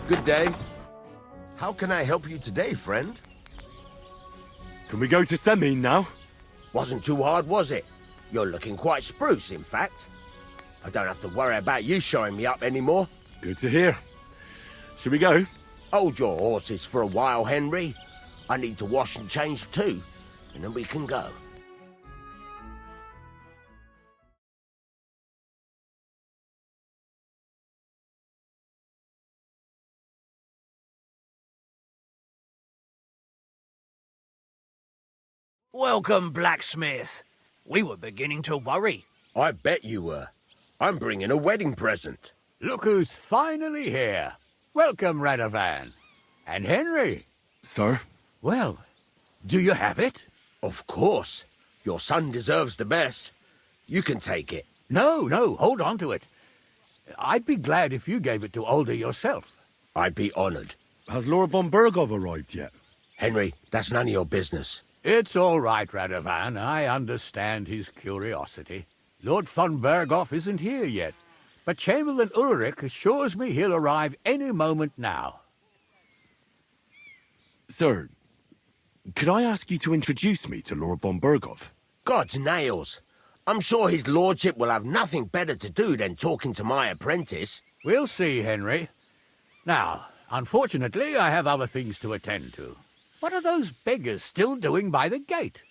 Good day. How can I help you today, friend? Can we go to Semin now? Wasn't too hard, was it? You're looking quite spruce, in fact. I don't have to worry about you showing me up anymore. Good to hear. Should we go? Hold your horses for a while, Henry. I need to wash and change too, and then we can go. Welcome, blacksmith. We were beginning to worry. I bet you were. I'm bringing a wedding present. Look who's finally here. Welcome, Radovan. And Henry. Sir? Well, do you have it? Of course. Your son deserves the best. You can take it. No, hold on to it. I'd be glad if you gave it to Older yourself. I'd be honored. Has Lord von Bergov arrived yet? Henry, that's none of your business. It's all right, Radovan. I understand his curiosity. Lord von Berghoff isn't here yet, but Chamberlain Ulrich assures me he'll arrive any moment now. Sir, could I ask you to introduce me to Lord von Bergov? God's nails. I'm sure his lordship will have nothing better to do than talking to my apprentice. We'll see, Henry. Now, unfortunately, I have other things to attend to. What are those beggars still doing by the gate?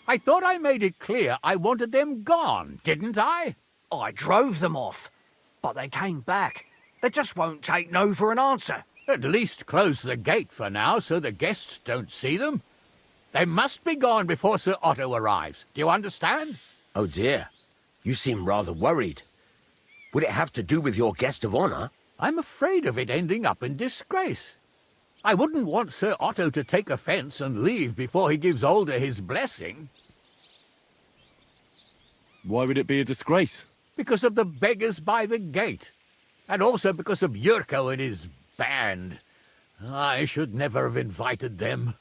I thought I made it clear I wanted them gone, didn't I? I drove them off, but they came back. They just won't take no for an answer. At least close the gate for now so the guests don't see them. They must be gone before Sir Otto arrives. Do you understand? Oh dear, you seem rather worried. Would it have to do with your guest of honor? I'm afraid of it ending up in disgrace. I wouldn't want Sir Otto to take offense and leave before he gives Older his blessing. Why would it be a disgrace? Because of the beggars by the gate. And also because of Yurko and his band. I should never have invited them.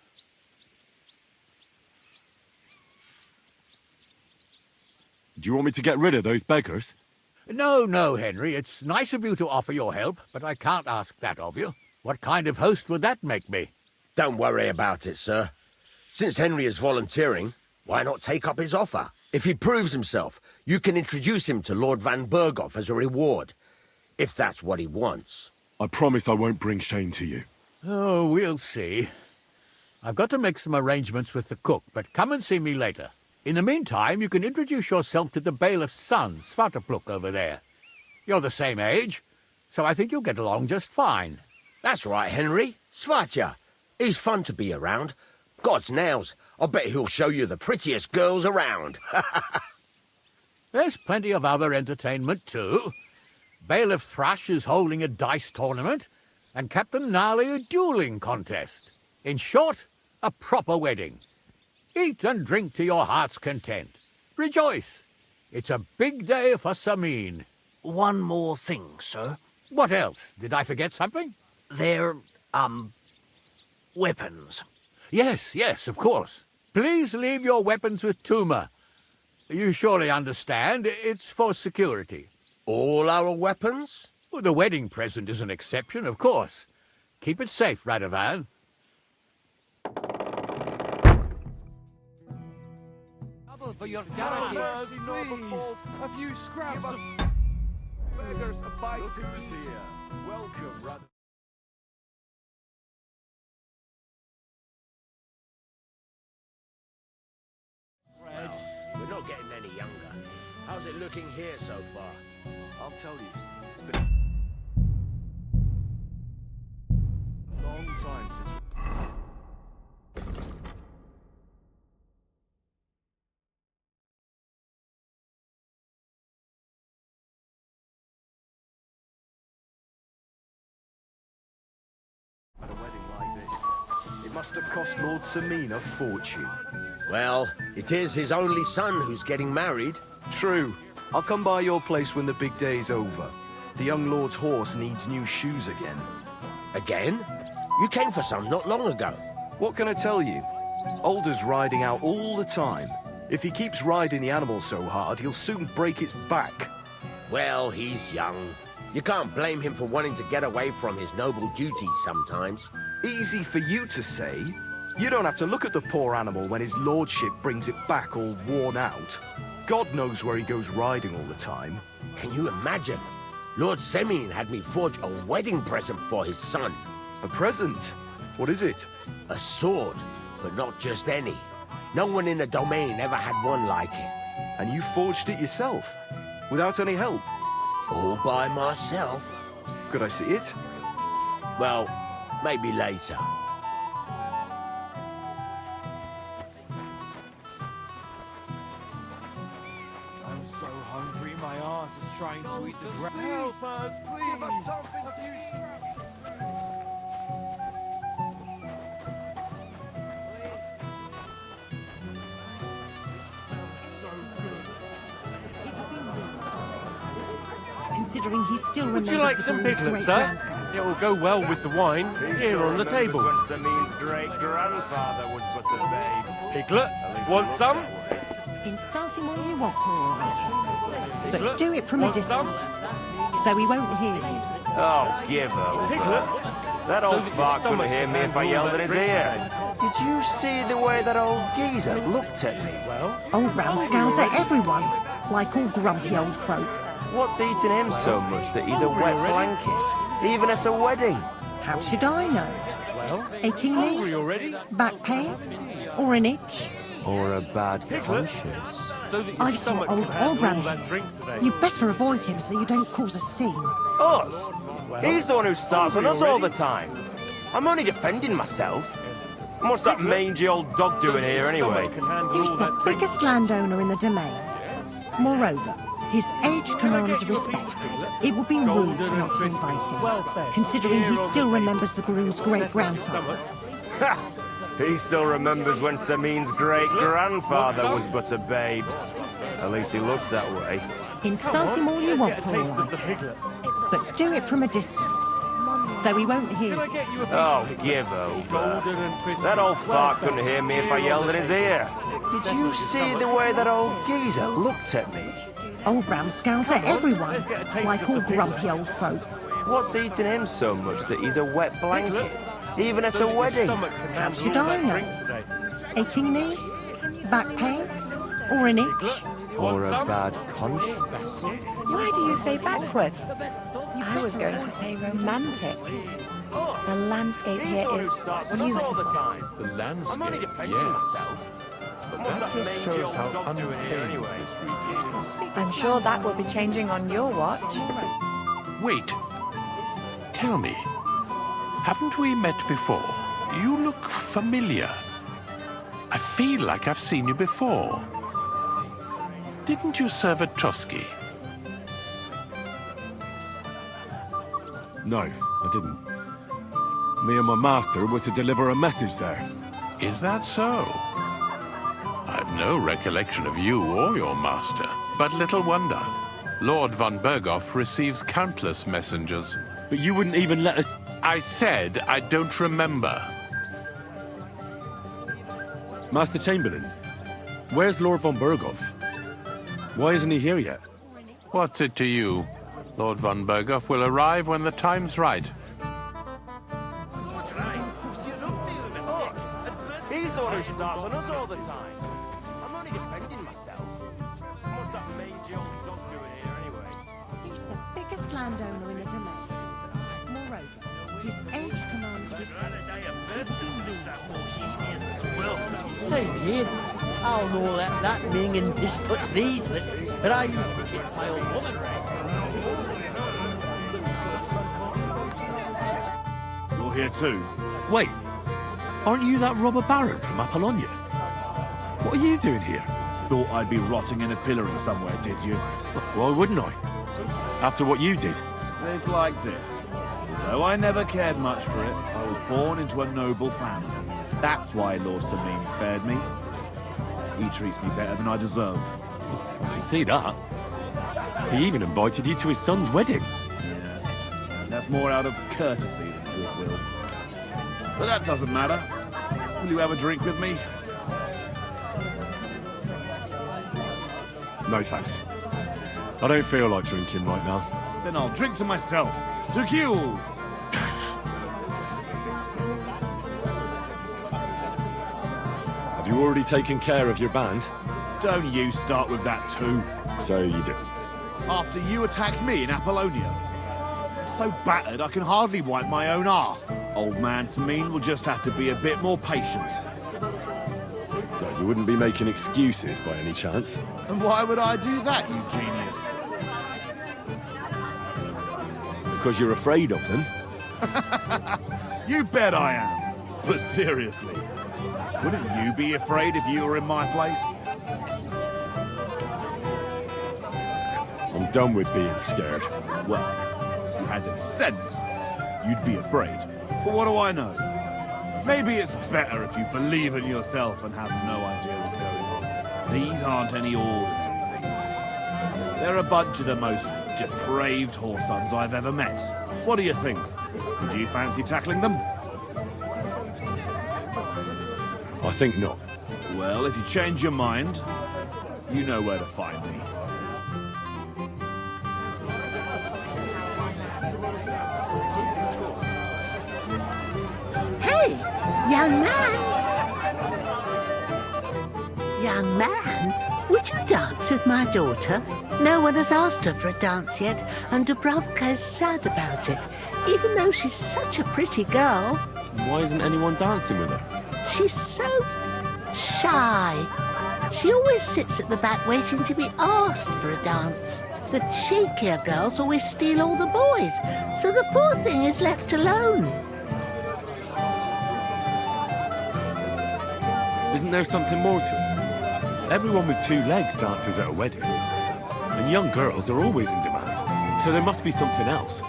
Do you want me to get rid of those beggars? No, Henry. It's nice of you to offer your help, but I can't ask that of you. What kind of host would that make me? Don't worry about it, sir. Since Henry is volunteering, why not take up his offer? If he proves himself, you can introduce him to Lord von Berghoff as a reward, if that's what he wants. I promise I won't bring shame to you. Oh, we'll see. I've got to make some arrangements with the cook, but come and see me later. In the meantime, you can introduce yourself to the bailiff's son, Svatopluk, over there. You're the same age, so I think you'll get along just fine. That's right, Henry. Svatja. He's fun to be around. God's nails. I bet he'll show you the prettiest girls around. There's plenty of other entertainment, too. Bailiff Thrush is holding a dice tournament, and Captain Gnarly a dueling contest. In short, a proper wedding. Eat and drink to your heart's content. Rejoice. It's a big day for Samin. One more thing, sir. What else? Did I forget something? They're, weapons. Yes, of course. Please leave your weapons with Tuma. You surely understand, it's for security. All our weapons? Well, the wedding present is an exception, of course. Keep it safe, Radovan. For your charity. Please, a few scraps of beggars a bite to here. Welcome, Rad. Well, we're not getting any younger. How's it looking here so far? I'll tell you, it's been a long time since. At a wedding like this, it must have cost Lord Samin a fortune. Well, it is his only son who's getting married. True. I'll come by your place when the big day's over. The young lord's horse needs new shoes again. Again? You came for some not long ago. What can I tell you? Older's riding out all the time. If he keeps riding the animal so hard, he'll soon break its back. Well, he's young. You can't blame him for wanting to get away from his noble duties sometimes. Easy for you to say. You don't have to look at the poor animal when his lordship brings it back all worn out. God knows where he goes riding all the time. Can you imagine? Lord Semine had me forge a wedding present for his son. A present? What is it? A sword, but not just any. No one in the domain ever had one like it. And you forged it yourself? Without any help? All by myself. Could I see it? Well, maybe later. I'm so hungry, my ass is trying to eat the ground. Help us, please! Give us something to Considering he still remembers. Would you like some piglets, sir? It will go well with the wine here on the table. When Samine's great-grandfather was but a babe. Piglet, want some? Insult him all you want, poor but Piglet, do it from a want distance, some? so he won't hear you. Oh, give over. Piglet, That so old that your fart couldn't stomach hear me can if I handle yelled all in his that ear. Did you see the way that old geezer looked at me? well, Old ramscows at everyone, like all grumpy old folk. What's eating him so much that he's a wet blanket? Even at a wedding? How should I know? well, Aching hungry knees, already? back pain, or an itch? Or a bad Piglet? conscience? So that your I saw stomach old can handle all Albran. that drink today. You better avoid him so you don't cause a scene. Us? He's the one who starts on us all the time. I'm only defending myself. And what's that mangy old dog doing here anyway? He's the biggest landowner in the domain. Moreover, his age commands respect. It would be rude not to invite him, considering he still remembers the groom's great-grandfather. He still remembers when Samine's great-grandfather was but a babe. At least he looks that way. Insult him all you want, Get a taste poor of the piglet. but do it from a distance, so he won't hear Can I you. get you a piece Oh, of piglet? give over. Golden and crispy. That old fart Well couldn't hear me if I done. yelled in his ear. Did you see the way that old geezer looked at me? Old ramscows at everyone, Let's get a taste like of all the piglet. grumpy old folk. What's eating him so much that he's a wet blanket? Even at So a that your wedding? stomach can handle should all I that know? drink today. Aching knees, back pain, or an itch? Or a some? bad conscience? Why do you say backward? I was going to say romantic. The landscape He's here the one who is starts on us all the beautiful. time. The landscape, I'm only defending yes. myself. But what's that just mangy shows old how dog doing here untamed anyway? this region is. I'm sure that will be changing on your watch. Wait. Tell me, haven't we met before? You look familiar. I feel like I've seen you before. Didn't you serve at Trotsky? No, I didn't. Me and my master were to deliver a message there. Is that so? I've no recollection of you or your master, but little wonder. Lord von Berghoff receives countless messengers. But you wouldn't even let us... I said I don't remember. Master Chamberlain, where's Lord von Berghoff? Why isn't he here yet? What's it to you? Lord von Berghoff will arrive when the time's right. He's the one who starts on us all the time. I'm only defending myself. What's that mangy old dog doing here anyway? He's the biggest landowner in the domain. Moreover, his age commands respect. Say, kid, I'll know that ring and this puts these lips, but I used to kiss my old woman. You're here too. Wait, aren't you that robber baron from Apollonia? What are you doing here? Thought I'd be rotting in a pillory somewhere, did you? Why wouldn't I? After what you did. It's like this. Though I never cared much for it, I was born into a noble family. That's why Lord Samine spared me. He treats me better than I deserve. I can see that. He even invited you to his son's wedding. Yes, that's more out of courtesy than goodwill. But that doesn't matter. Will you have a drink with me? No thanks. I don't feel like drinking right now. Then I'll drink to myself. To Keels! Have you already taken care of your band? Don't you start with that too. So you didn't. After you attacked me in Apollonia. I'm so battered I can hardly wipe my own arse. Old man Sameen will just have to be a bit more patient. No, you wouldn't be making excuses by any chance. And why would I do that, you genius? Because you're afraid of them? You bet I am. But seriously, wouldn't you be afraid if you were in my place? I'm done with being scared. Well, if you had any sense, you'd be afraid. But what do I know? Maybe it's better if you believe in yourself and have no idea what's going on. These aren't any ordinary thieves. They're a bunch of the most depraved whoresons I've ever met. What do you think? Would you fancy tackling them? I think not. Well, if you change your mind, you know where to find me. Hey, young man! Young man, would you dance with my daughter? No one has asked her for a dance yet, and Dubravka is sad about it, even though she's such a pretty girl. Why isn't anyone dancing with her? She's so shy. She always sits at the back waiting to be asked for a dance. The cheekier girls always steal all the boys, so the poor thing is left alone. Isn't there something more to it? Everyone with two legs dances at a wedding. And young girls are always in demand. So there must be something else.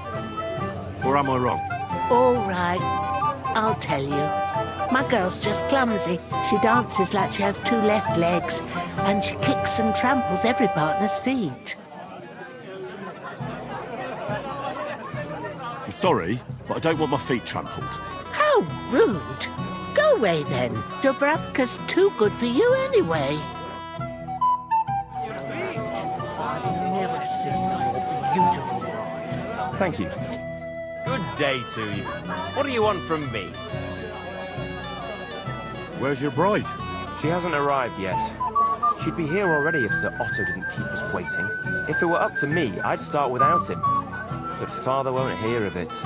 Or am I wrong? All right, I'll tell you. My girl's just clumsy. She dances like she has two left legs, and she kicks and tramples every partner's feet. I'm sorry, but I don't want my feet trampled. How rude! Go away then. Dubravka's too good for you anyway. I've never seen a more beautiful bride. Thank you. Good day to you. What do you want from me? Where's your bride? She hasn't arrived yet. She'd be here already if Sir Otto didn't keep us waiting. If it were up to me, I'd start without him. But Father won't hear of it.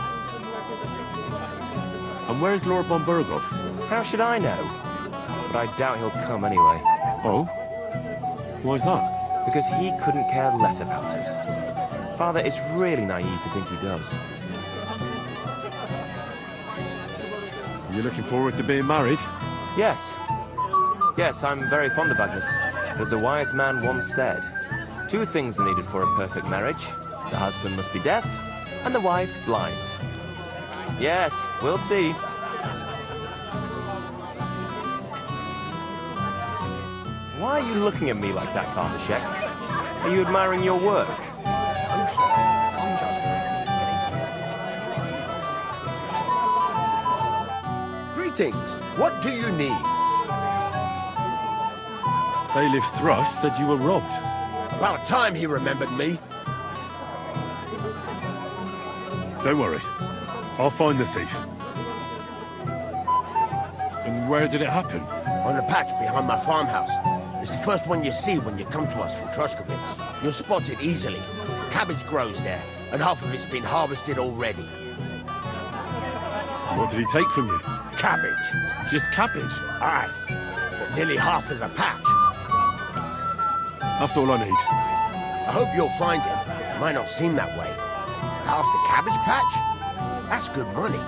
And where's Lord von Burghoff? How should I know? But I doubt he'll come anyway. Oh? Why's that? Because he couldn't care less about us. Father is really naive to think he does. Are you looking forward to being married? Yes. Yes, I'm very fond of Agnes. As a wise man once said, 2 things are needed for a perfect marriage. The husband must be deaf, and the wife blind. Yes, we'll see. Why are you looking at me like that, Bartoszek? Are you admiring your work? Greetings. What do you need? Bailiff Thrush said you were robbed. About time he remembered me. Don't worry. I'll find the thief. And where did it happen? On the patch behind my farmhouse. It's the first one you see when you come to us from Troshkovitz. You'll spot it easily. Cabbage grows there, and half of it's been harvested already. What did he take from you? Cabbage. Just cabbage? Aye, but nearly half of the patch. That's all I need. I hope you'll find him. It might not seem that way. But half the cabbage patch? That's good money.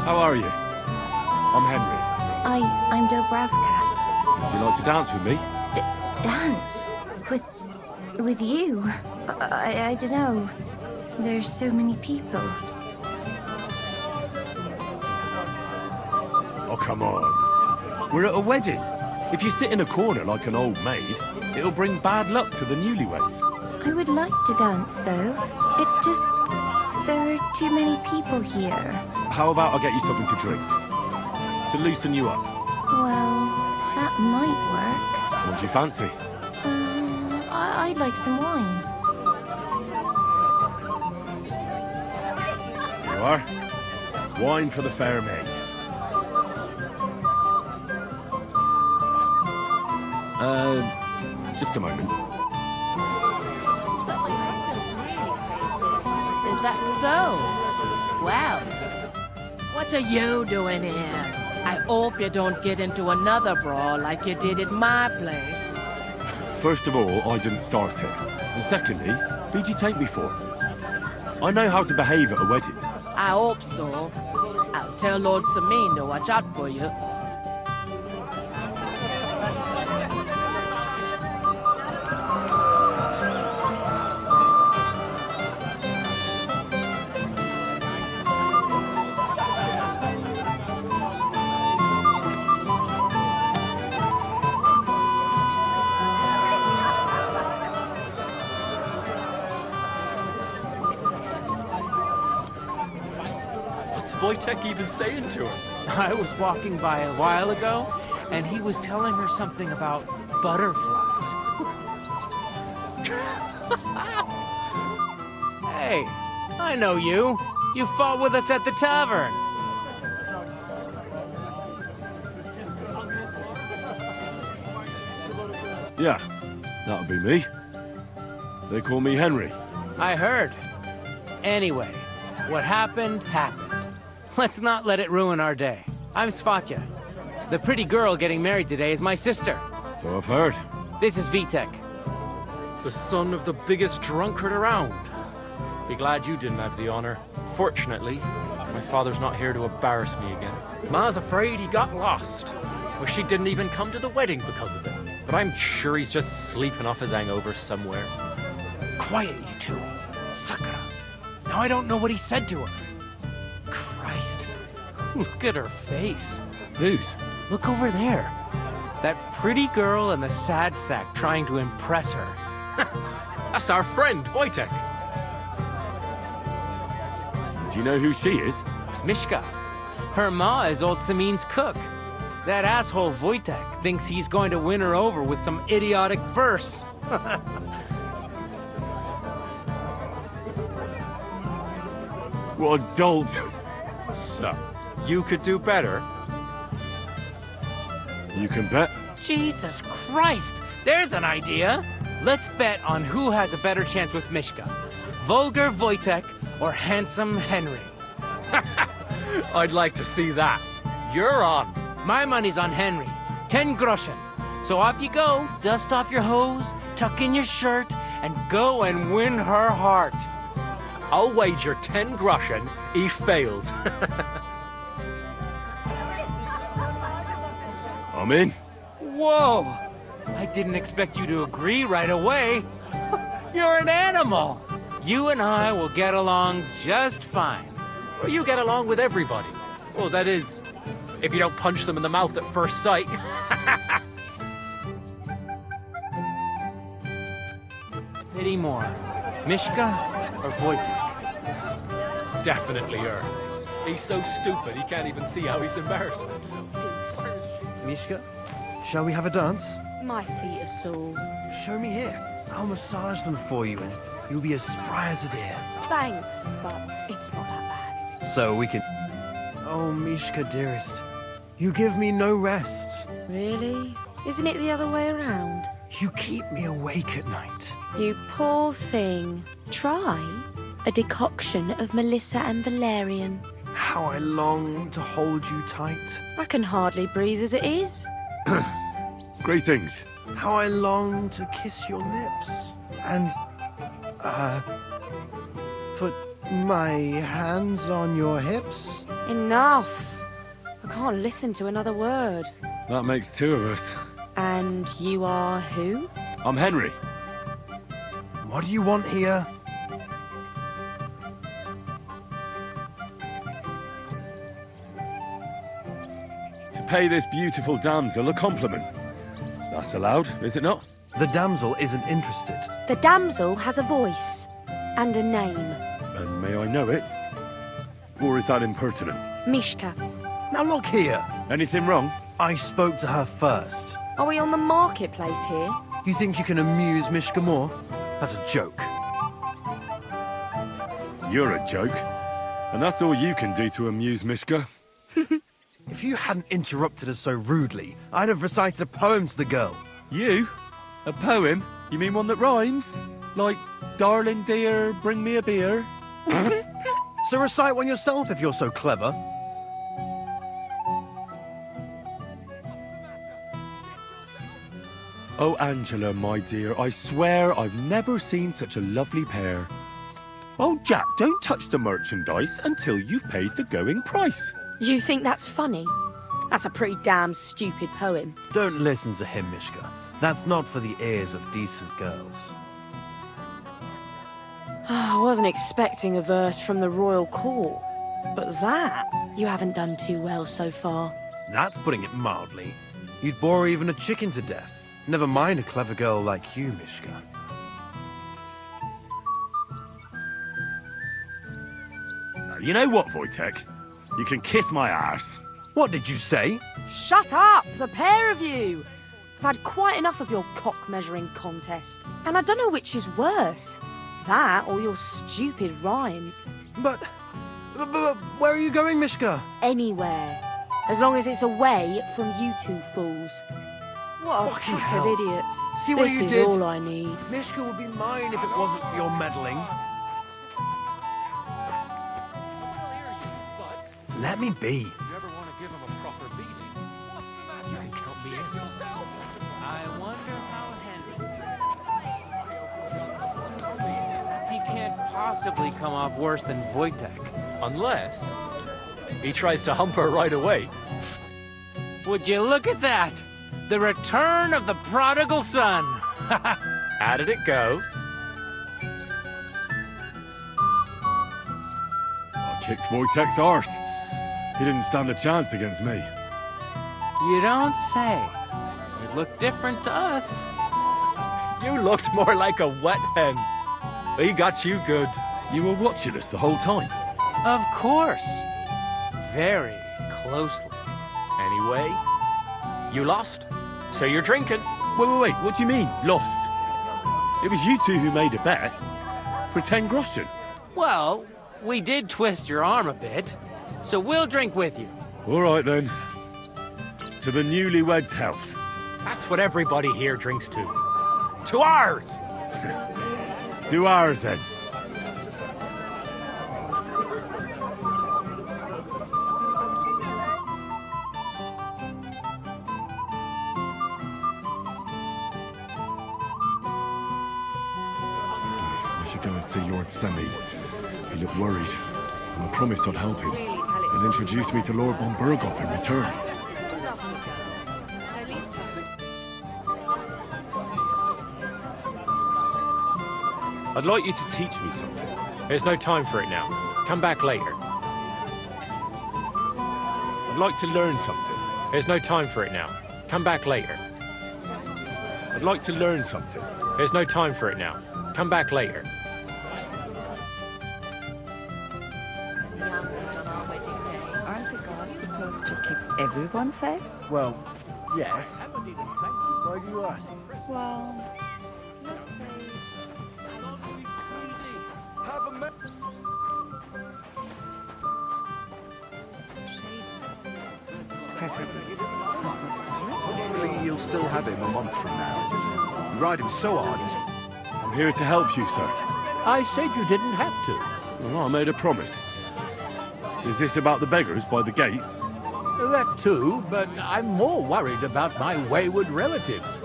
How are you? I'm Henry. I'm Dubravka. Would you like to dance with me? Dance? With you? I don't know. There's so many people. Oh, come on. We're at a wedding. If you sit in a corner like an old maid, it'll bring bad luck to the newlyweds. I would like to dance, though, It's just there are too many people here. How about I get you something to drink? To loosen you up. Well, that might work. What do you fancy? I'd like some wine. You are? Wine for the fair maid. Just a moment. Is that so? Well, what are you doing here? I hope you don't get into another brawl like you did at my place. First of all, I didn't start it. And secondly, who'd you take me for? I know how to behave at a wedding. I hope so. I'll tell Lord Samin to watch out for you. Wojtek even saying to her? I was walking by a while ago, and he was telling her something about butterflies. Hey, I know you. You fought with us at the tavern. Yeah, that'll be me. They call me Henry. I heard. Anyway, what happened, happened. Let's not let it ruin our day. I'm Svatya. The pretty girl getting married today is my sister. So I've heard. This is Vitek. The son of the biggest drunkard around. Be glad you didn't have the honor. Fortunately, my father's not here to embarrass me again. Ma's afraid he got lost. Wish he didn't even come to the wedding because of it. But I'm sure he's just sleeping off his hangover somewhere. Quiet, you two. Sakura. Now I don't know what he said to her. Christ. Look at her face. Whose? Look over there. That pretty girl in the sad sack trying to impress her. That's our friend, Wojtek. Do you know who she is? Mishka. Her ma is old Samin's cook. That asshole Wojtek thinks he's going to win her over with some idiotic verse. What a dolt. So, you could do better? You can bet. Jesus Christ! There's an idea! Let's bet on who has a better chance with Mishka. Vulgar Wojtek or handsome Henry. I'd like to see that. You're on. My money's on Henry. 10 groschen. So off you go, dust off your hose, tuck in your shirt, and go and win her heart. I'll wager 10 groschen he fails. I'm in. Whoa! I didn't expect you to agree right away. You're an animal. You and I will get along just fine. Well, you get along with everybody. Well, that is, if you don't punch them in the mouth at first sight. Pity more. Mishka or Wojtek? Definitely her. He's so stupid he can't even see how he's embarrassing himself. Mishka, shall we have a dance? My feet are sore. Show me here. I'll massage them for you and you'll be as spry as a deer. Thanks, but it's not that bad. So we can... Oh, Mishka, dearest. You give me no rest. Really? Isn't it the other way around? You keep me awake at night. You poor thing. Try a decoction of Melissa and Valerian. How I long to hold you tight. I can hardly breathe as it is. Great things. How I long to kiss your lips. And, put my hands on your hips. Enough. I can't listen to another word. That makes two of us. And you are who? I'm Henry. What do you want here? To pay this beautiful damsel a compliment. That's allowed, is it not? The damsel isn't interested. The damsel has a voice. And a name. And may I know it? Or is that impertinent? Mishka. Now look here. Anything wrong? I spoke to her first. Are we on the marketplace here? You think you can amuse Mishka more? That's a joke. You're a joke. And that's all you can do to amuse Mishka. If you hadn't interrupted us so rudely, I'd have recited a poem to the girl. You? A poem? You mean one that rhymes? Like, darling dear, bring me a beer? So recite one yourself if you're so clever. Oh, Angela, my dear, I swear I've never seen such a lovely pair. Oh, Jack, don't touch the merchandise until you've paid the going price. You think that's funny? That's a pretty damn stupid poem. Don't listen to him, Mishka. That's not for the ears of decent girls. I wasn't expecting a verse from the royal court. But that, you haven't done too well so far. That's putting it mildly. You'd bore even a chicken to death. Never mind a clever girl like you, Mishka. You know what, Wojtek? You can kiss my arse. What did you say? Shut up, the pair of you! I've had quite enough of your cock-measuring contest. And I don't know which is worse. That or your stupid rhymes. But where are you going, Mishka? Anywhere. As long as it's away from you two fools. What a Fucking pack hell. of idiots. See what this you is did? all I need. Mishka would be mine if it wasn't for your meddling. Let me be. If you ever want to give him a proper beating, you can count me in. I wonder how Henry... He can't possibly come off worse than Wojtek. Unless he tries to hump her right away. Would you look at that? The return of the prodigal son. How did it go? I kicked Wojtek's arse. He didn't stand a chance against me. You don't say. It looked different to us. You looked more like a wet hen. He got you good. You were watching us the whole time. Of course. Very closely. Anyway, you lost. So you're drinking. Wait, what do you mean, lost? It was you two who made a bet. For 10 groschen. Well, we did twist your arm a bit, so we'll drink with you. All right, then. To the newlyweds' health. That's what everybody here drinks to. To ours! To ours, then. I should go and see Lord Semi. He looked worried, and I promised I'd help him. And introduce me to Lord von Berghoff in return. I'd like you to teach me something. There's no time for it now. Come back later. I'd like to learn something. There's no time for it now. Come back later. I'd like to learn something. There's no time for it now. Come back later. Aren't the gods supposed to keep everyone safe? Well, yes. Why do you ask? Well, let's say... Preferably something. Hopefully you'll still have him a month from now. You ride him so hard, he's... I'm here to help you, sir. I said you didn't have to. Well, I made a promise. Is this about the beggars by the gate? That too, but I'm more worried about my wayward relatives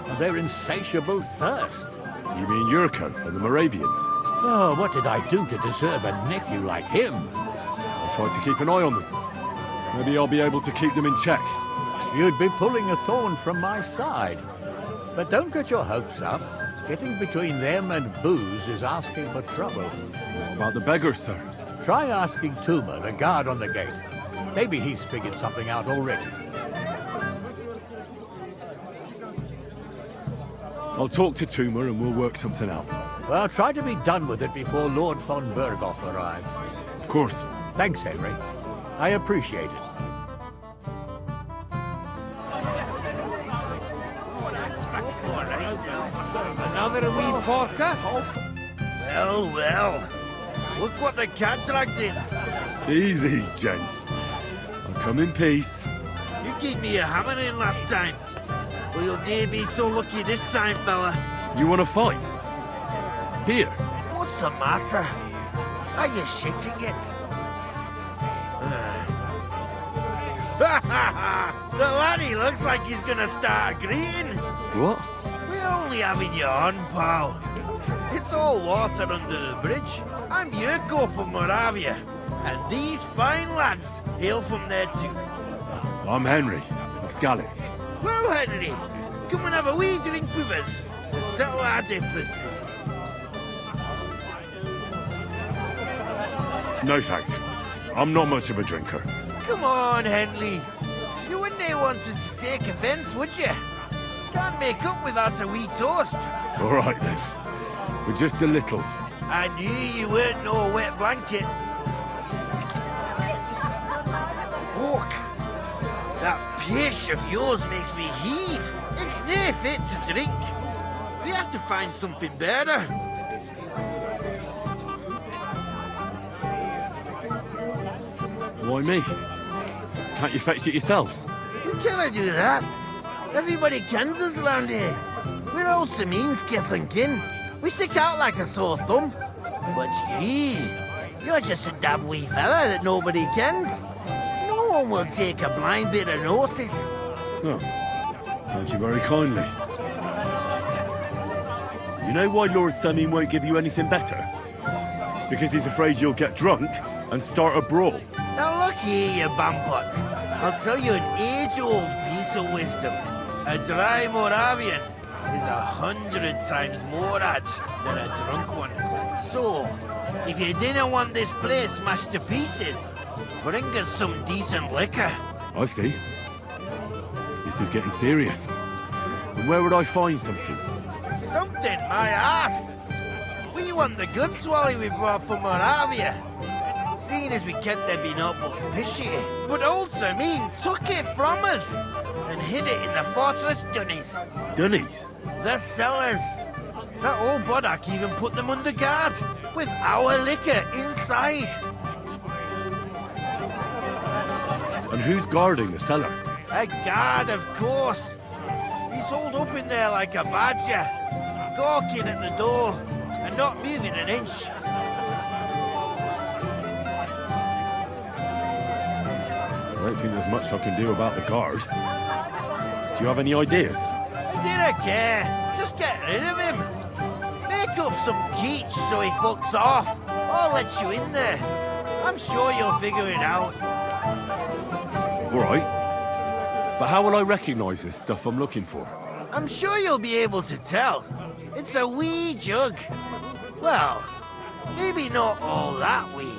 and their insatiable thirst. You mean Yurko and the Moravians? Oh, what did I do to deserve a nephew like him? I'll try to keep an eye on them. Maybe I'll be able to keep them in check. You'd be pulling a thorn from my side. But don't get your hopes up. Getting between them and booze is asking for trouble. What about the beggars, sir? Try asking Tuma, the guard on the gate. Maybe he's figured something out already. I'll talk to Tuma and we'll work something out. Well, try to be done with it before Lord von Berghoff arrives. Of course. Thanks, Henry. I appreciate it. Another wee porker? Well, well. Look what the cat dragged in. Easy, gents. I'll come in peace. You gave me a hammer in last time. Will your day be so lucky this time, fella? You want to fight? Here. What's the matter? Are you shitting it? The laddie looks like he's gonna start agreeing. What? We're only having you on, pal. It's all water under the bridge. I'm Yurko from Moravia, and these fine lads hail from there too. I'm Henry, of Scalix. Well, Henry, come and have a wee drink with us to settle our differences. No thanks. I'm not much of a drinker. Come on, Henry. You wouldn't want to take offence, would you? Can't make up without a wee toast. All right, then. But just a little. I knew you weren't no wet blanket. Fuck. That pish of yours makes me heave. It's nae fit to drink. We have to find something better. Why me? Can't you fetch it yourselves? We cannot do that. Everybody kens us around here. We're all means kith and kin. We stick out like a sore thumb. But you're just a dab wee fella that nobody kens. No one will take a blind bit of notice. Oh, thank you very kindly. You know why Lord Semin won't give you anything better? Because he's afraid you'll get drunk and start a brawl. Now look here, you bampot. I'll tell you an age-old piece of wisdom. A dry Moravian is 100 times more edge than a drunk one. So, if you didn't want this place smashed to pieces, bring us some decent liquor. I see. This is getting serious. And where would I find something? Something, my ass. We want the good swally we brought from Moravia. Seeing as we can't there be not but pishy, but also took it from us and hid it in the fortress dunnies. Dunnies? The cellars. That old Boddock even put them under guard, with our liquor inside. And who's guarding the cellar? A guard, of course. He's holed up in there like a badger, gawking at the door and not moving an inch. I don't think there's much I can do about the guard. Do you have any ideas? I didn't care. Just get rid of him. Make up some geech so he fucks off. I'll let you in there. I'm sure you'll figure it out. All right. But how will I recognize this stuff I'm looking for? I'm sure you'll be able to tell. It's a wee jug. Well, maybe not all that wee.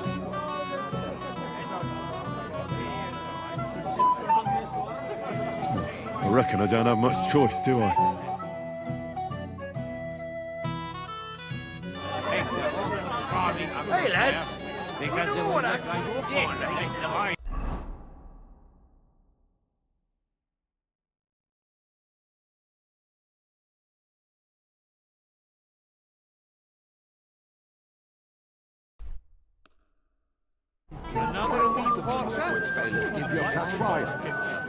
I reckon I don't have much choice, do I? Hey, lads. You know what I can go for, right? Another wee porter? Bailiff, give you a try.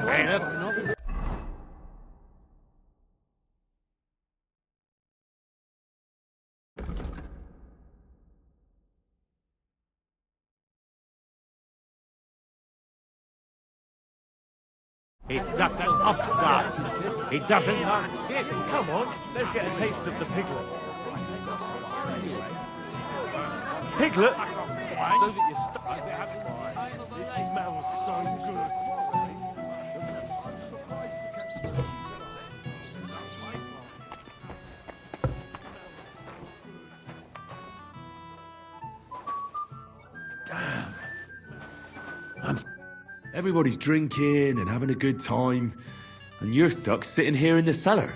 Bailiff? He doesn't upstart. He doesn't. Come on, let's get a taste of the piglet. Piglet? So that you're stuck. This smells so good. Everybody's drinking and having a good time, and you're stuck sitting here in the cellar.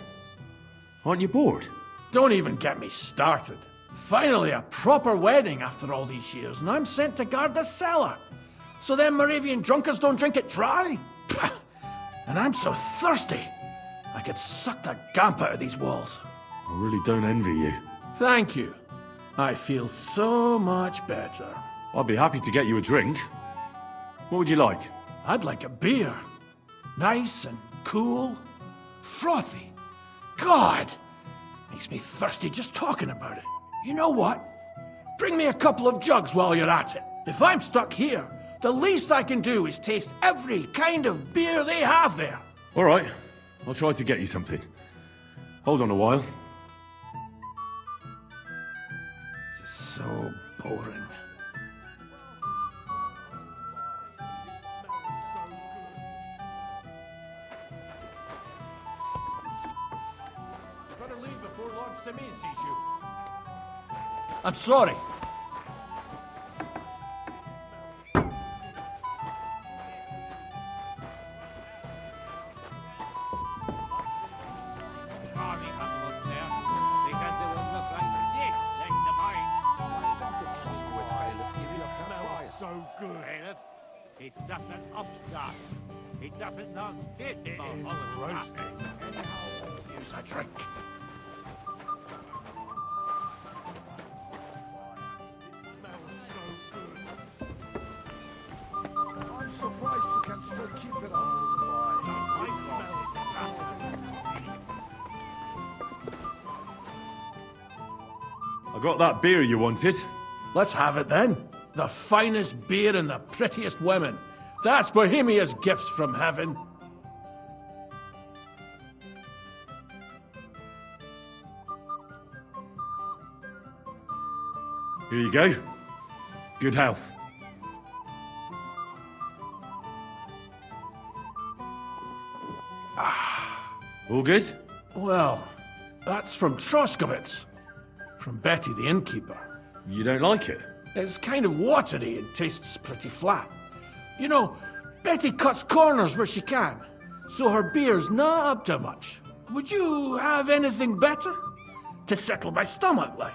Aren't you bored? Don't even get me started. Finally, a proper wedding after all these years, and I'm sent to guard the cellar. So them Moravian drunkards don't drink it dry? Pah! And I'm so thirsty, I could suck the gamp out of these walls. I really don't envy you. Thank you. I feel so much better. I'd be happy to get you a drink. What would you like? I'd like a beer. Nice and cool. Frothy. God! Makes me thirsty just talking about it. You know what? Bring me a couple of jugs while you're at it. If I'm stuck here, the least I can do is taste every kind of beer they have there. All right. I'll try to get you something. Hold on a while. This is so boring. Better leave before Lord Simeon sees you. I'm sorry. So good. Bailiff, it doesn't upstart. It doesn't not fit. It is roasting. Here's a drink. I'm surprised you can still keep it up. I got that beer you wanted. Let's have it then. The finest beer and the prettiest women. That's Bohemia's gifts from heaven. Here you go. Good health. All good? Well, that's from Troskowitz. From Betty the innkeeper. You don't like it? It's kind of watery and tastes pretty flat. You know, Betty cuts corners where she can, so her beer's not up to much. Would you have anything better? To settle my stomach, like?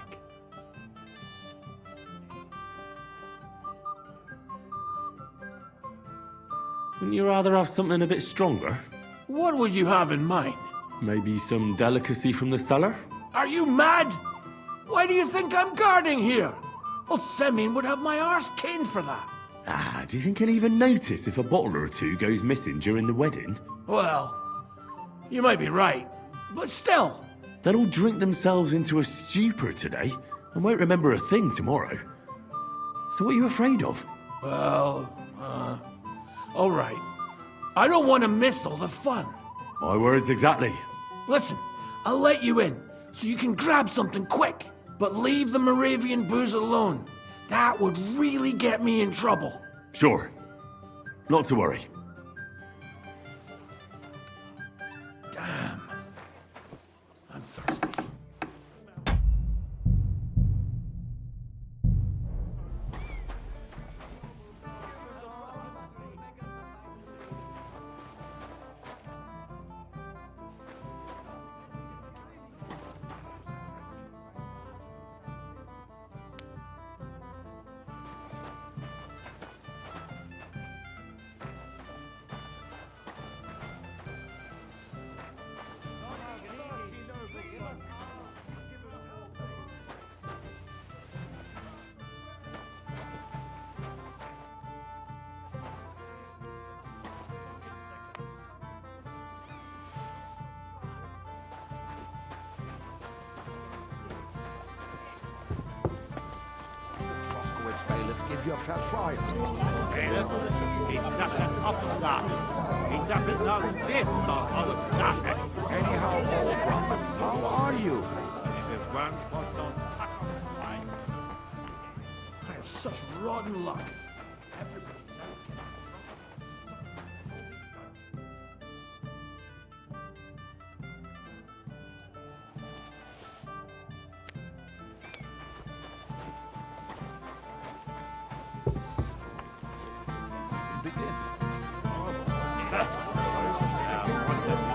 Wouldn't you rather have something a bit stronger? What would you have in mind? Maybe some delicacy from the cellar? Are you mad? Why do you think I'm guarding here? Old Semyon would have my arse caned for that. Ah, do you think he'll even notice if a bottle or two goes missing during the wedding? Well, you might be right, but still. They'll all drink themselves into a stupor today and won't remember a thing tomorrow. So what are you afraid of? Well, all right. I don't want to miss all the fun. My words exactly. Listen, I'll let you in, so you can grab something quick. But leave the Moravian booze alone. That would really get me in trouble. Sure. Not to worry. Damn. I'm thirsty. Bailiff, give you a fair trial. Bailiff, it doesn't upstart. It doesn't not fit on upstart. Anyhow, old Brahman, how are you? It is one spot on I have such rotten luck. Everybody's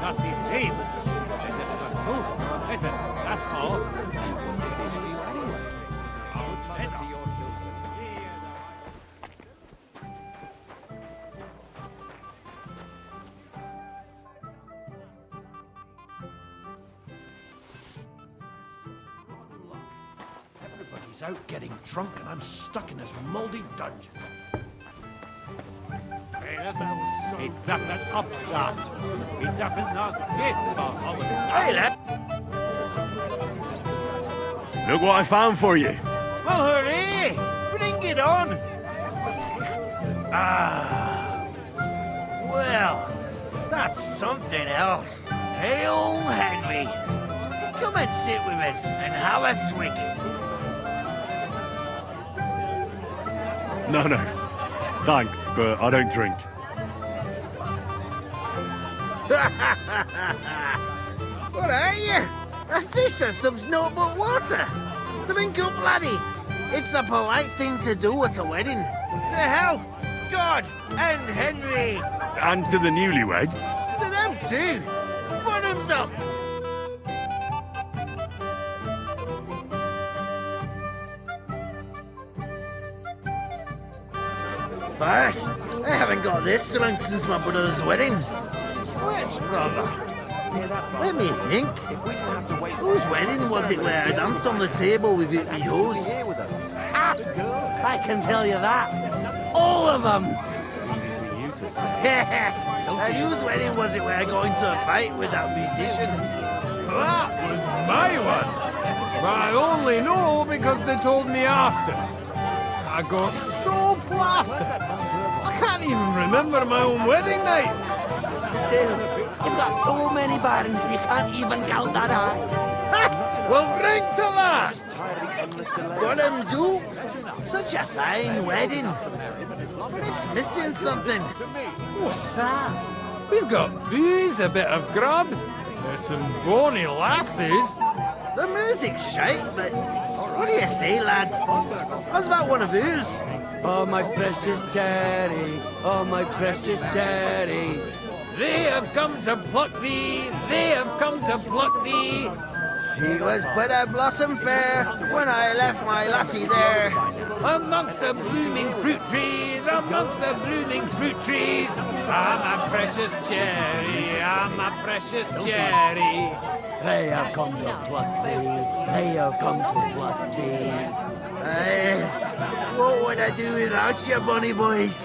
not be named. That's all. Why did they steal anyways? out getting drunk and I'm stuck in this moldy dungeon. He doesn't upstart. He doesn't not get Hey, lad. Look what I found for you. Well, hooray! Bring it on! Ah. Well, that's something else. Hail Henry! Come and sit with us and have a swig. No. Thanks, but I don't drink. What are you? A fish that subs naught but water. Drink up, laddie. It's a polite thing to do at a wedding. To health, God, and Henry. And to the newlyweds. To them too. Bottoms up. Fuck, I haven't got this drunk since my brother's wedding. Which brother? Let me think. Whose wedding was it where I danced on the table with me hose? I can tell you that. All of them. Easy for you to say. And whose wedding was it where I got into a fight with that musician? That was my one. But I only know because they told me after. I got so plastered. I can't even remember my own wedding night. Still, you've got so many barons you can't even count that out. Well, drink to that! Bottoms up. Such a fine wedding. But it's missing something. What's that? We've got booze, a bit of grub, there's some bony lasses. The music's shite, but what do you say, lads? How's about one of those? Oh, my precious cherry. Oh, my precious cherry. They have come to pluck thee. They have come to pluck thee. She was but a blossom fair when I left my lassie there. Amongst the blooming fruit trees, amongst the blooming fruit trees. Ah, my precious cherry, ah, my precious cherry. They have come to pluck thee. They have come to pluck thee. What would I do without you, bunny boys?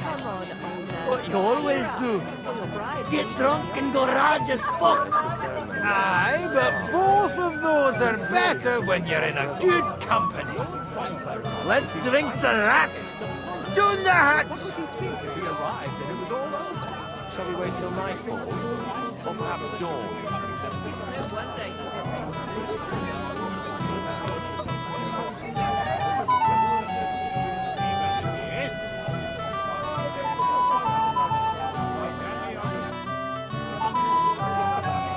What you always do. Get drunk and go raj as fuck. Aye, but both of those are better when you're in a good company. Let's drink to that. Down the hatch. If he arrived, then it was all over. Shall we wait till nightfall? Or perhaps dawn?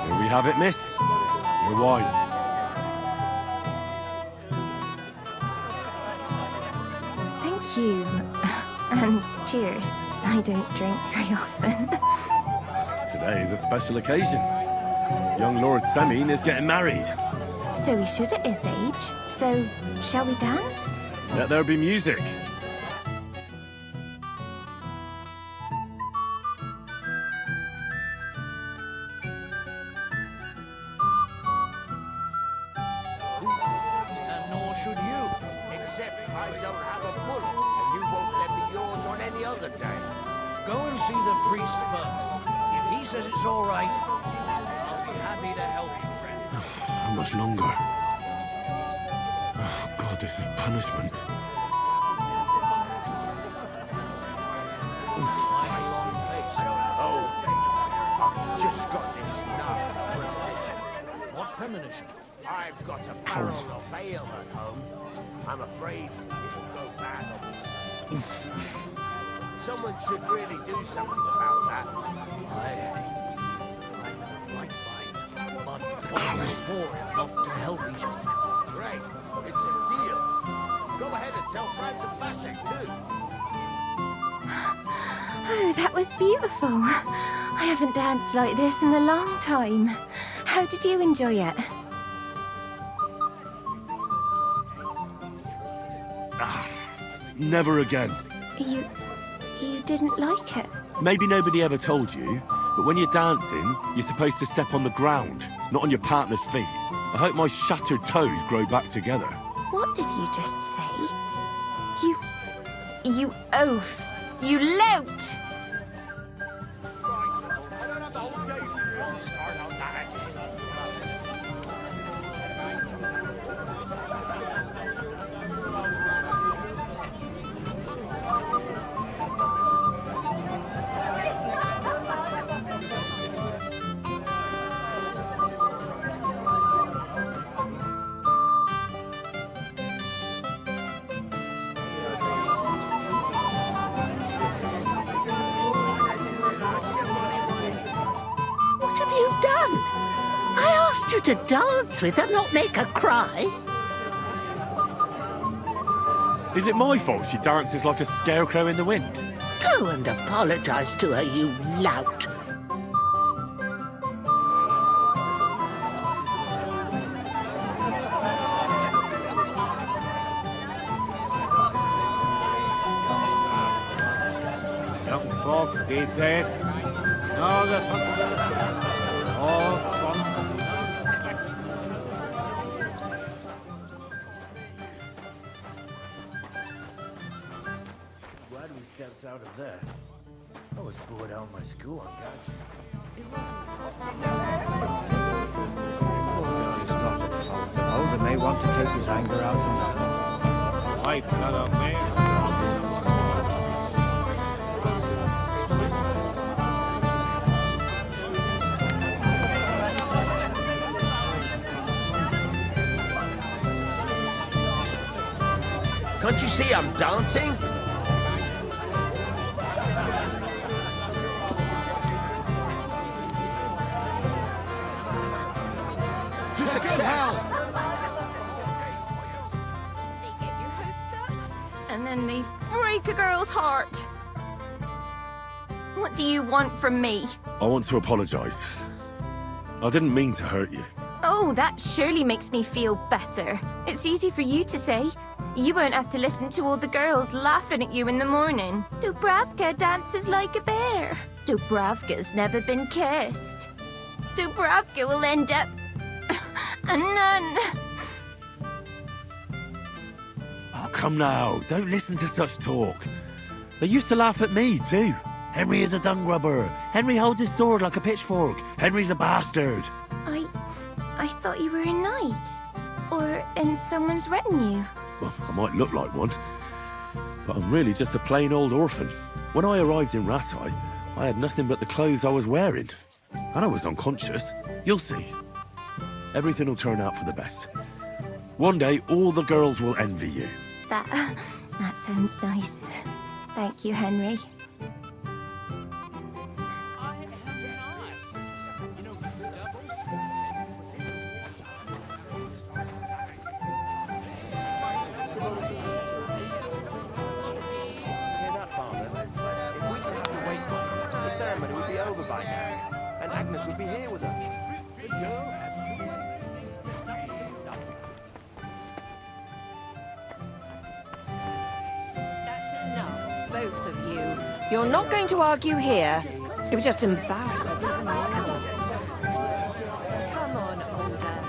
Here we have it, miss. Your wine. Thank you. And cheers. I don't drink very often. Today is a special occasion. Young Lord Samine is getting married. So we should at his age. So, shall we dance? Let there be music. And nor should you. Except I don't have a bullet, and you won't let me yours on any other day. Go and see the priest first. If he says it's all right, I'll be happy to help you, friend. How much longer? Oh, God, this is punishment. My long face. Oh, I've just got this nasty premonition. What premonition? I've got a barrel of ale at home. I'm afraid it'll go bad on us. Someone should really do something about that. I'm in the right mind. But what we're for is not to help each other. Great. It's a deal. Go ahead and tell Franz and Flashek too. Oh, that was beautiful. I haven't danced like this in a long time. How did you enjoy it? Never again. You didn't like it? Maybe nobody ever told you, but when you're dancing, you're supposed to step on the ground, not on your partner's feet. I hope my shattered toes grow back together. What did you just say? You oaf! You lout! What have you done? I asked you to dance with her, not make her cry. Is it my fault she dances like a scarecrow in the wind? Go and apologise to her, you lout. Young folk, be dead. No, the Glad we stepped out of there. I was bored out of my school on Oh, they may want to take his anger out on that. Right, not up there. Can't you see I'm dancing? To success! And then they break a girl's heart. What do you want from me? I want to apologise. I didn't mean to hurt you. Oh, that surely makes me feel better. It's easy for you to say. You won't have to listen to all the girls laughing at you in the morning. Dubravka dances like a bear. Dubravka's never been kissed. Dubravka will end up a nun. Oh, come now. Don't listen to such talk. They used to laugh at me, too. Henry is a dung grubber. Henry holds his sword like a pitchfork. Henry's a bastard. I thought you were a knight. Or in someone's retinue. Well, I might look like one, but I'm really just a plain old orphan. When I arrived in Rattay, I had nothing but the clothes I was wearing. And I was unconscious. You'll see. Everything will turn out for the best. One day, all the girls will envy you. That sounds nice. Thank you, Henry. Ceremony would be over by now, and Agnes would be here with us. That's enough, both of you. You're not going to argue here. It would just embarrass us even more. Come on, older.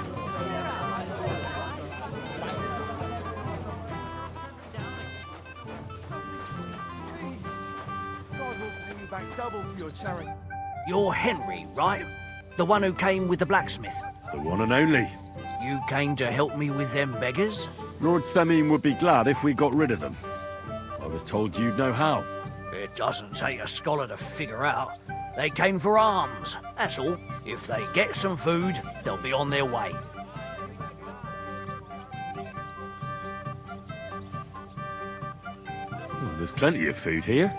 Back double for your charity. You're Henry, right? The one who came with the blacksmith. The one and only. You came to help me with them beggars? Lord Semine would be glad if we got rid of them. I was told you'd know how. It doesn't take a scholar to figure out. They came for alms, that's all. If they get some food, they'll be on their way. Oh, there's plenty of food here.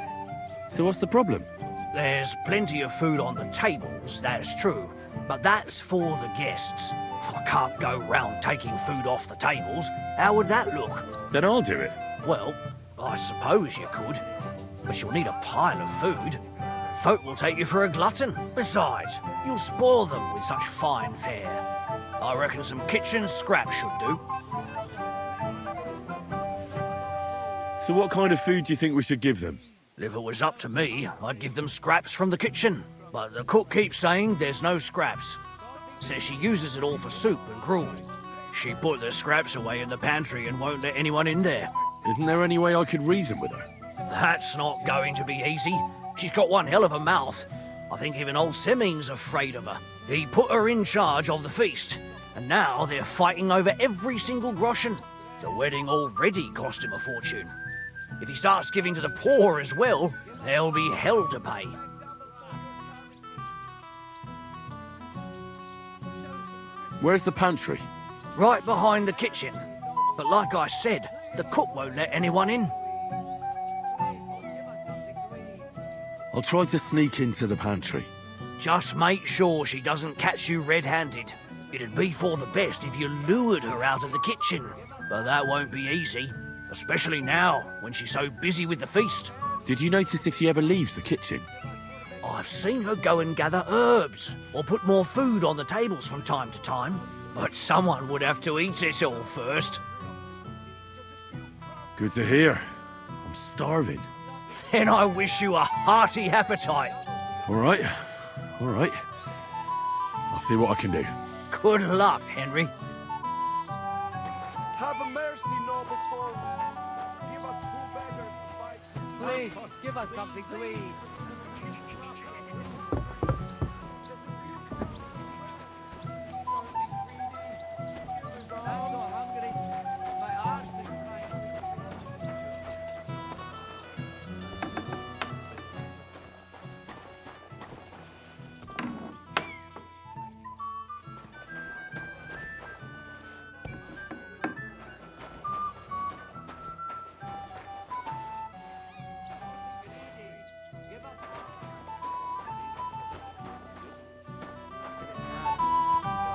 So what's the problem? There's plenty of food on the tables, that's true. But that's for the guests. I can't go round taking food off the tables. How would that look? Then I'll do it. Well, I suppose you could. But you'll need a pile of food. Folk will take you for a glutton. Besides, you'll spoil them with such fine fare. I reckon some kitchen scraps should do. So what kind of food do you think we should give them? If it was up to me, I'd give them scraps from the kitchen. But the cook keeps saying there's no scraps. Says she uses it all for soup and gruel. She put the scraps away in the pantry and won't let anyone in there. Isn't there any way I could reason with her? That's not going to be easy. She's got one hell of a mouth. I think even old Semine's afraid of her. He put her in charge of the feast, and now they're fighting over every single groschen. The wedding already cost him a fortune. If he starts giving to the poor as well, there'll be hell to pay. Where's the pantry? Right behind the kitchen. But like I said, the cook won't let anyone in. I'll try to sneak into the pantry. Just make sure she doesn't catch you red-handed. It'd be for the best if you lured her out of the kitchen. But that won't be easy, especially now, when she's so busy with the feast. Did you notice if she ever leaves the kitchen? I've seen her go and gather herbs, or put more food on the tables from time to time. But someone would have to eat it all first. Good to hear. I'm starving. Then I wish you a hearty appetite. All right. I'll see what I can do. Good luck, Henry. Have a mercy, noble foe. Give us two beggars to fight. Please, give us something to eat. I'm so hungry. My arms are crying.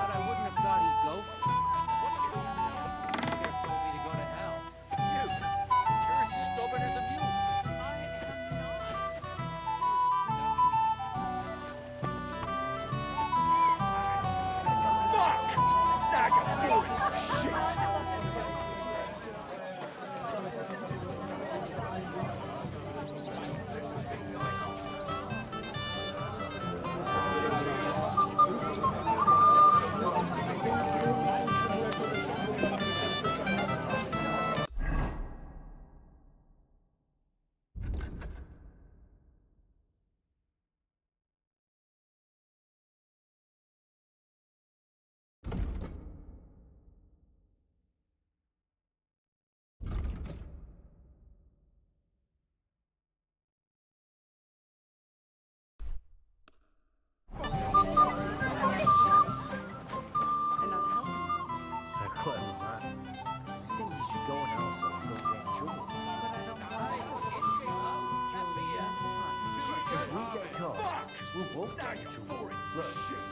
But I wouldn't have thought he'd go. Told me to go to hell. You're as stubborn as a mule. Fuck! Now you're doing shit!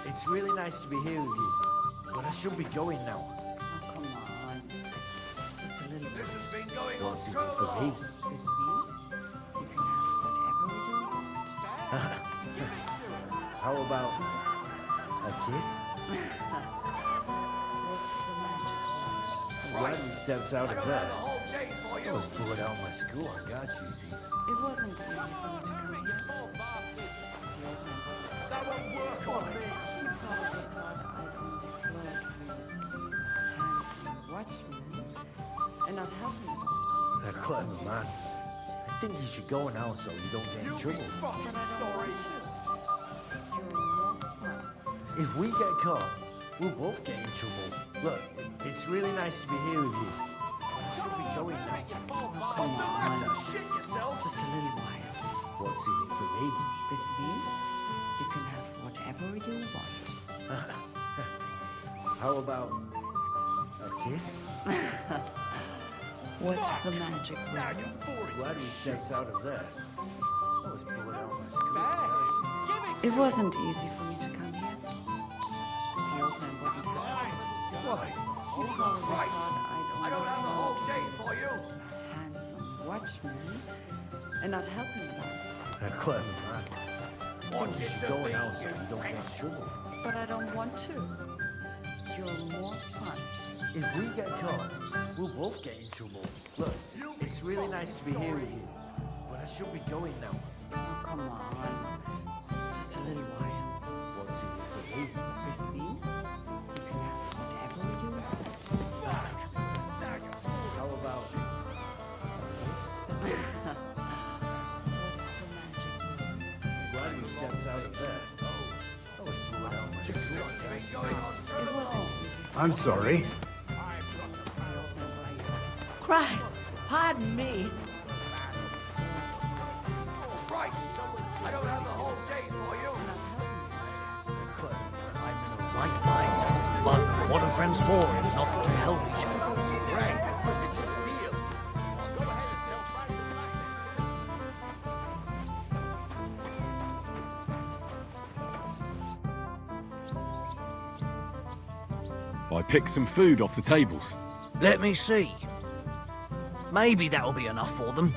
It's really nice to be here with you, but I should be going now. Oh, come on. Just a little bit. This has been going on What's in too it for me? long. You can have whatever we do. How about a kiss? I'm glad we steps out of there. I was bored out of my school on guard duty. It wasn't easy for me to come here. That won't work on me. You probably thought I'd only flirt with handsome watchmen and not help you. A clever man. I think you should go now so you don't get in trouble. Fucking sorry. You're more fun. If we get caught, we'll both get in trouble. Look, it's really nice to be here with you. I should be going now. Come on. Shit yourself. Just a little while. What's in it for me? With me, you can have whatever you want. How about a kiss? What's the magic word? Glad we steps out of there. I was bored out of my school. It wasn't easy for me to come here. The old man wasn't happy. Why? You probably thought I don't have the whole day for you. a handsome watchman and not help him at all. A clever man. I think you should go now so you don't get in trouble. But I don't want to. You're more fun. If we get caught, we'll both get in trouble. Look, it's really nice to be here with you, but I should be going now. Oh, come on. Just a little while. What's in it for me? With me, you can have whatever you want. steps out of there. I'm sorry. Christ, pardon me. Right. I don't have the whole day for you. Right mind. But what are friends for if not to help each other? I picked some food off the tables. Let me see. Maybe that'll be enough for them.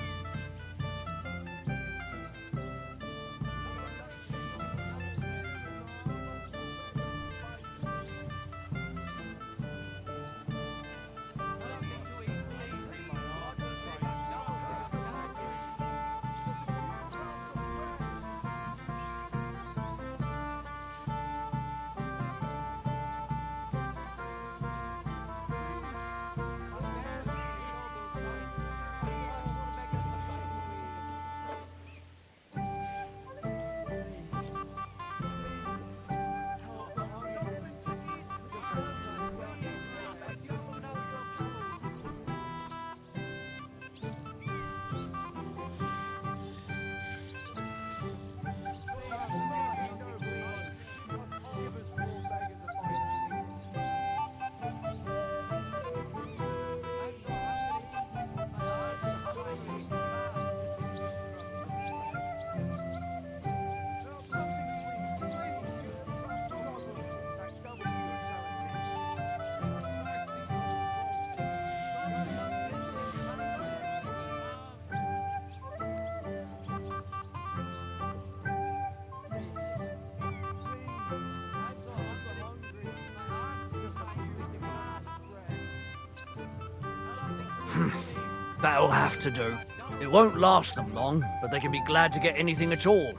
That'll have to do. It won't last them long, but they can be glad to get anything at all.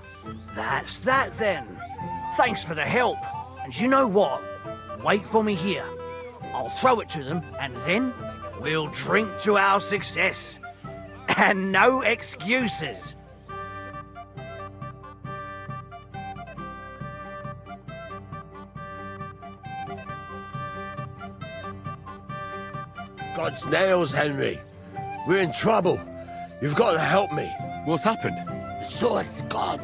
That's that then. Thanks for the help. And you know what? Wait for me here. I'll throw it to them, and then we'll drink to our success. And no excuses. God's nails, Henry. We're in trouble. You've got to help me. What's happened? The sword's gone.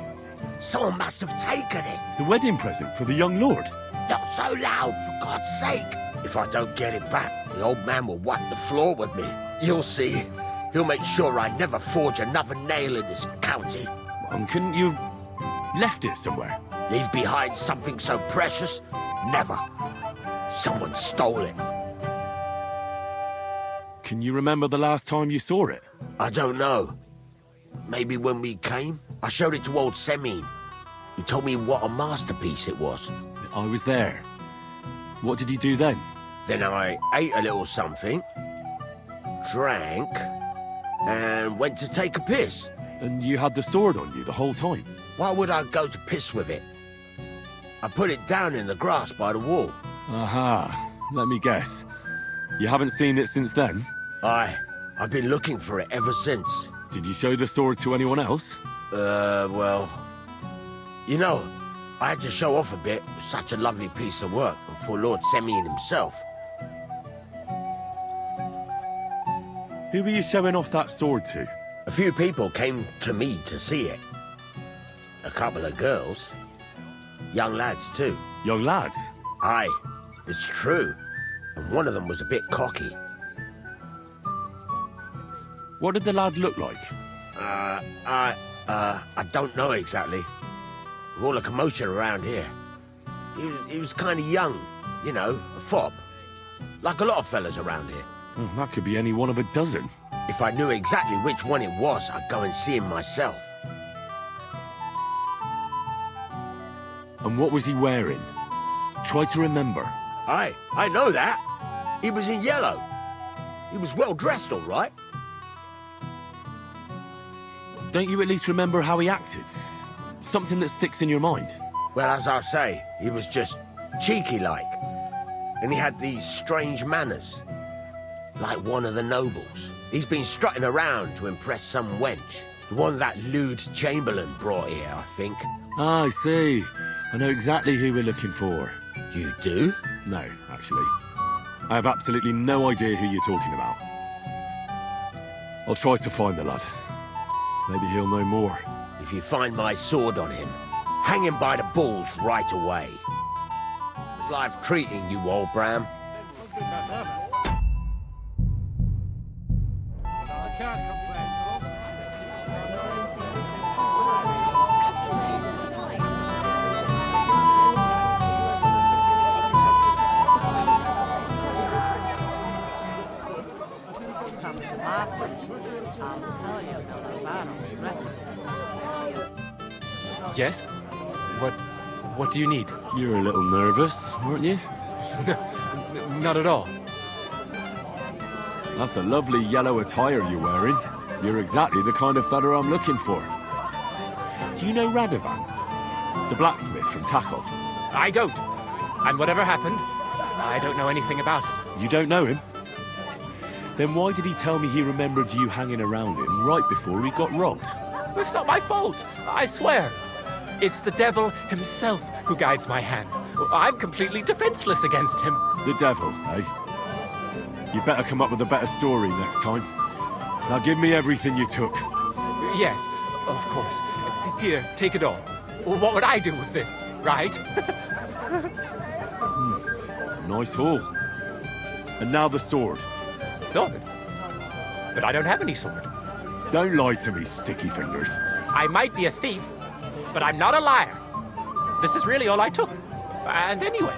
Someone must have taken it. The wedding present for the young lord? Not so loud, for God's sake. If I don't get it back, the old man will wipe the floor with me. You'll see. He'll make sure I never forge another nail in this county. And couldn't you have left it somewhere? Leave behind something so precious? Never. Someone stole it. Can you remember the last time you saw it? I don't know. Maybe when we came? I showed it to old Semine. He told me what a masterpiece it was. I was there. What did you do then? Then I ate a little something, drank, and went to take a piss. And you had the sword on you the whole time? Why would I go to piss with it? I put it down in the grass by the wall. Aha. Let me guess. You haven't seen it since then? I've been looking for it ever since. Did you show the sword to anyone else? Well... You know, I had to show off a bit. It was such a lovely piece of work, and for Lord Semyon himself. Who were you showing off that sword to? A few people came to me to see it. A couple of girls. Young lads, too. Young lads? Aye, it's true. And one of them was a bit cocky. What did the lad look like? I don't know exactly. With all the commotion around here. He was kind of young, you know, a fob. Like a lot of fellas around here. Oh, that could be any one of a dozen. If I knew exactly which one it was, I'd go and see him myself. And what was he wearing? Try to remember. Aye, I know that. He was in yellow. He was well dressed, all right. Don't you at least remember how he acted? Something that sticks in your mind? Well, as I say, he was just cheeky-like. And he had these strange manners. Like one of the nobles. He's been strutting around to impress some wench. The one that lewd Chamberlain brought here, I think. Ah, I see. I know exactly who we're looking for. You do? No, actually. I have absolutely no idea who you're talking about. I'll try to find the lad. Maybe he'll know more. If you find my sword on him, hang him by the balls right away. How's life treating you, old Bram? Yes? What do you need? You're a little nervous, aren't you? Not at all. That's a lovely yellow attire you're wearing. You're exactly the kind of fella I'm looking for. Do you know Radovan? The blacksmith from Takov? I don't. And whatever happened, I don't know anything about it. You don't know him? Then why did he tell me he remembered you hanging around him right before he got robbed? It's not my fault, I swear. It's the devil himself who guides my hand. I'm completely defenseless against him. The devil, eh? You better come up with a better story next time. Now give me everything you took. Yes, of course. Here, take it all. What would I do with this, right? Nice haul. And now the sword. Sword? But I don't have any sword. Don't lie to me, sticky fingers. I might be a thief, but I'm not a liar. This is really all I took. And anyway,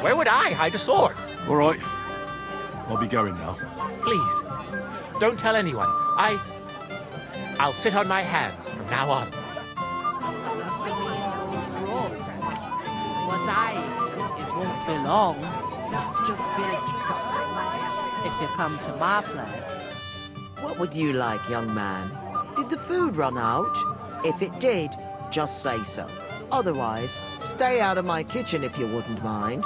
where would I hide a sword? All right. I'll be going now. Please, don't tell anyone. I'll sit on my hands from now on. What it won't be long. That's just village gossip. If you come to my place. What would you like, young man? Did the food run out? If it did, just say so. Otherwise, stay out of my kitchen if you wouldn't mind.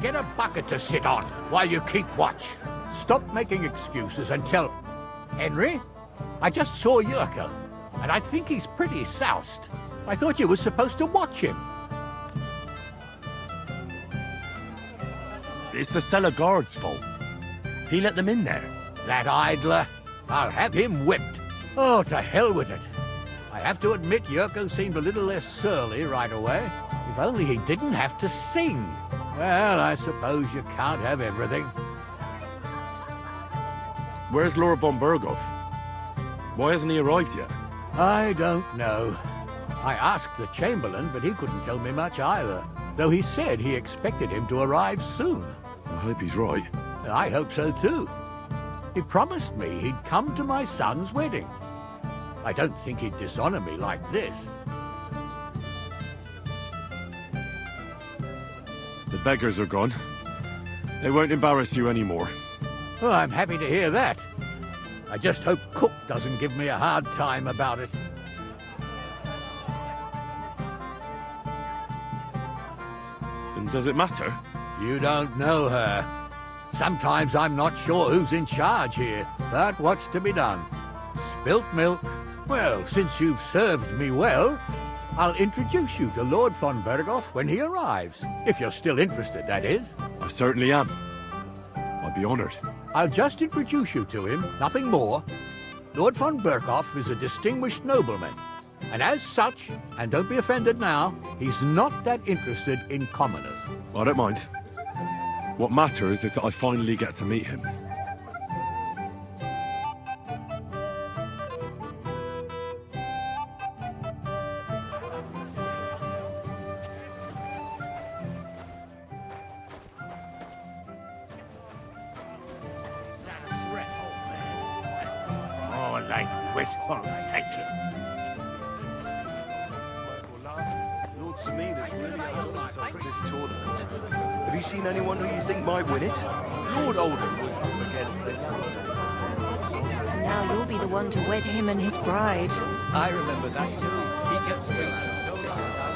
Get a bucket to sit on while you keep watch. Stop making excuses and tell... Henry? I just saw Yurko, and I think he's pretty soused. I thought you were supposed to watch him. It's the cellar guard's fault. He let them in there. That idler. I'll have him whipped. Oh, to hell with it. I have to admit Yurko seemed a little less surly right away. If only he didn't have to sing. Well, I suppose you can't have everything. Where's Lord von Berghoff? Why hasn't he arrived yet? I don't know. I asked the Chamberlain, but he couldn't tell me much either. Though he said he expected him to arrive soon. I hope he's right. I hope so too. He promised me he'd come to my son's wedding. I don't think he'd dishonor me like this. The beggars are gone. They won't embarrass you anymore. Well, I'm happy to hear that. I just hope Cook doesn't give me a hard time about it. And does it matter? You don't know her. Sometimes I'm not sure who's in charge here, but what's to be done? Spilt milk. Well, since you've served me well, I'll introduce you to Lord von Berghoff when he arrives. If you're still interested, that is. I certainly am. I'd be honored. I'll just introduce you to him, nothing more. Lord von Berghoff is a distinguished nobleman, and as such, and don't be offended now, he's not that interested in commoners. I don't mind. What matters is that I finally get to meet him. More like wishful thinking. tournament. Have you seen anyone who you think might win it? Lord Oldham was up against it. Now you'll be the one to wed him and his bride. I remember that. He kept speaking.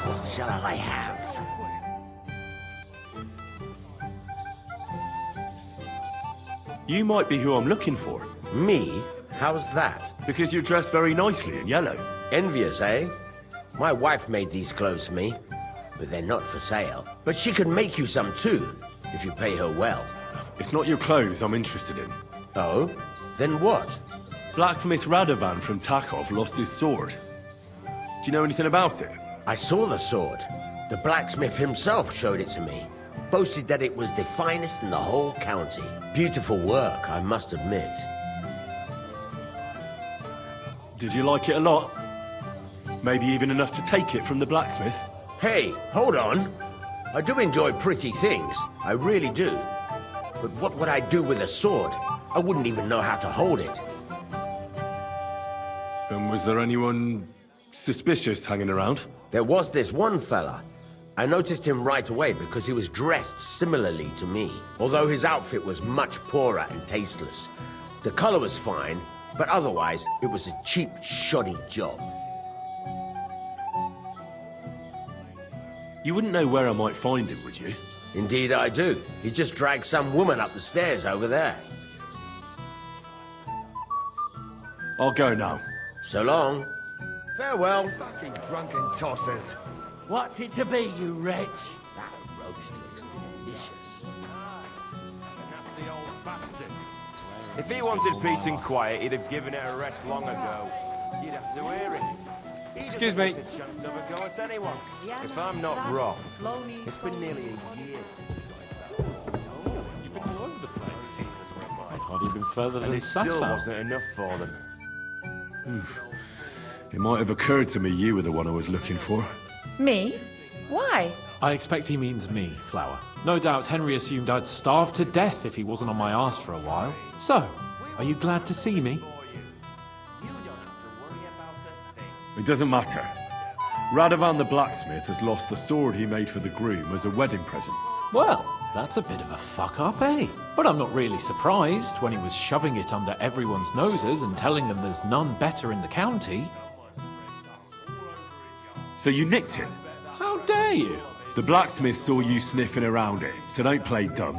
What shall I have? You might be who I'm looking for. Me? How's that? Because you're dressed very nicely in yellow. Envious, eh? My wife made these clothes for me, but they're not for sale. But she can make you some too, if you pay her well. It's not your clothes I'm interested in. Oh? Then what? Blacksmith Radovan from Takov lost his sword. Do you know anything about it? I saw the sword. The blacksmith himself showed it to me. Boasted that it was the finest in the whole county. Beautiful work, I must admit. Did you like it a lot? Maybe even enough to take it from the blacksmith? Hey, hold on. I do enjoy pretty things. I really do. But what would I do with a sword? I wouldn't even know how to hold it. And was there anyone suspicious hanging around? There was this one fella. I noticed him right away because he was dressed similarly to me, although his outfit was much poorer and tasteless. The color was fine, but otherwise it was a cheap, shoddy job. You wouldn't know where I might find him, would you? Indeed I do. He just dragged some woman up the stairs over there. I'll go now. So long. Farewell. Fucking drunken tossers. What's it to be, you wretch? That roast looks delicious. Nasty old bastard. If he wanted peace and quiet, he'd have given it a rest long ago. You'd have to hear him. Excuse me. He doesn't miss a chance to have a go at anyone. If I'm not wrong, it's been nearly a year since we got You've been all over the place. I've hardly been further and than it still Sasau. wasn't enough for them. It might have occurred to me you were the one I was looking for. Me? Why? I expect he means me, Flower. No doubt Henry assumed I'd starve to death if he wasn't on my arse for a while. So, are you glad to see me? It doesn't matter. Radovan the blacksmith has lost the sword he made for the groom as a wedding present. Well, that's a bit of a fuck-up, eh? But I'm not really surprised when he was shoving it under everyone's noses and telling them there's none better in the county. So you nicked it? How dare you? The blacksmith saw you sniffing around it, so don't play dumb.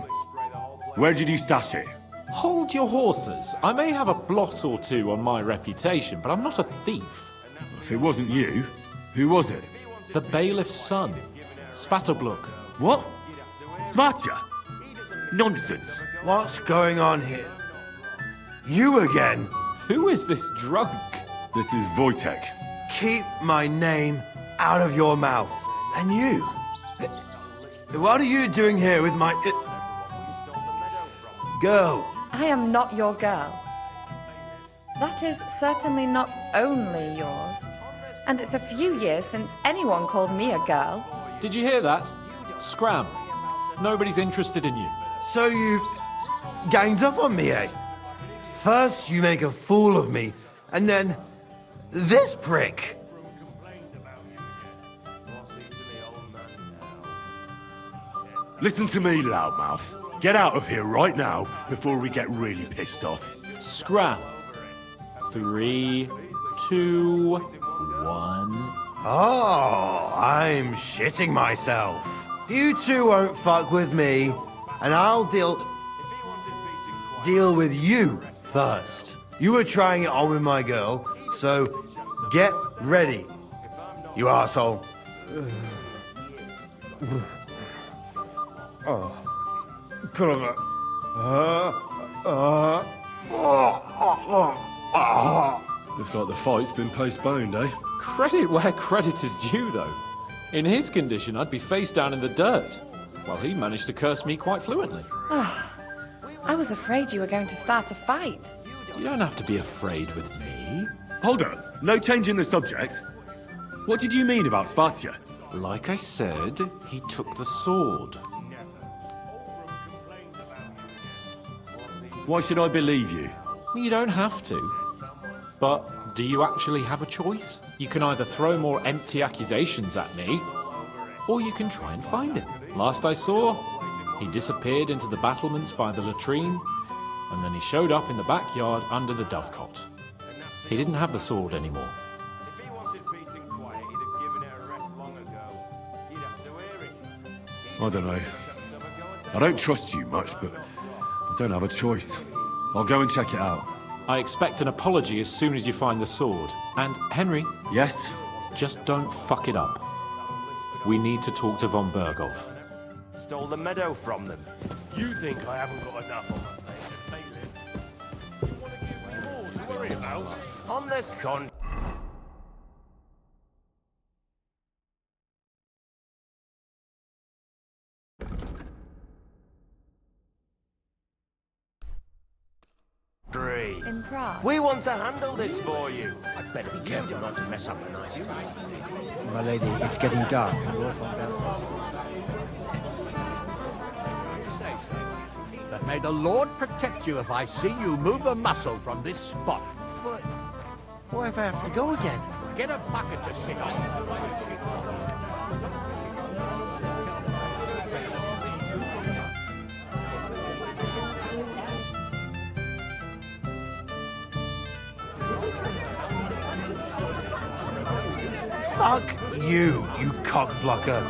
Where did you stash it? Hold your horses. I may have a blot or two on my reputation, but I'm not a thief. If it wasn't you, who was it? The bailiff's son, Svatobluk. What? Svatya? Nonsense. What's going on here? You again? Who is this drunk? This is Wojtek. Keep my name out of your mouth. And you? What are you doing here with my... girl? I am not your girl. That is certainly not only yours. And it's a few years since anyone called me a girl. Did you hear that? Scram. Nobody's interested in you. So you've ganged up on me, eh? First you make a fool of me, and then this prick. Listen to me, loudmouth. Get out of here right now before we get really pissed off. Scram. 3, 2, 1. Oh, I'm shitting myself. You two won't fuck with me, and I'll deal with you first. You were trying it on with my girl, so get ready, you asshole. Oh, Looks like the fight's been postponed, eh? Credit where credit is due, though. In his condition, I'd be face down in the dirt, while he managed to curse me quite fluently. I was afraid you were going to start a fight. You don't have to be afraid with me. Hold on. No change in the subject. What did you mean about Svatya? Like I said, he took the sword. Why should I believe you? You don't have to. But do you actually have a choice? You can either throw more empty accusations at me, or you can try and find him. Last I saw, he disappeared into the battlements by the latrine, and then he showed up in the backyard under the dovecot. He didn't have the sword anymore. If he wanted peace and quiet, he'd have given her a rest long ago. You'd have to hear it. I don't know. I don't trust you much, but I don't have a choice. I'll go and check it out. I expect an apology as soon as you find the sword. And, Henry? Yes? Just don't fuck it up. We need to talk to von Berghoff. Stole the meadow from them. You think I haven't got enough on my plate to fail it? You want to give me more to worry about? On the con... In Prague. We want to handle this for you. I'd better be careful not to mess up a nice fight. My lady, it's getting dark. We'll find out. But may the Lord protect you if I see you move a muscle from this spot. But what if I have to go again? Get a bucket to sit on. Fuck you, you cockblocker.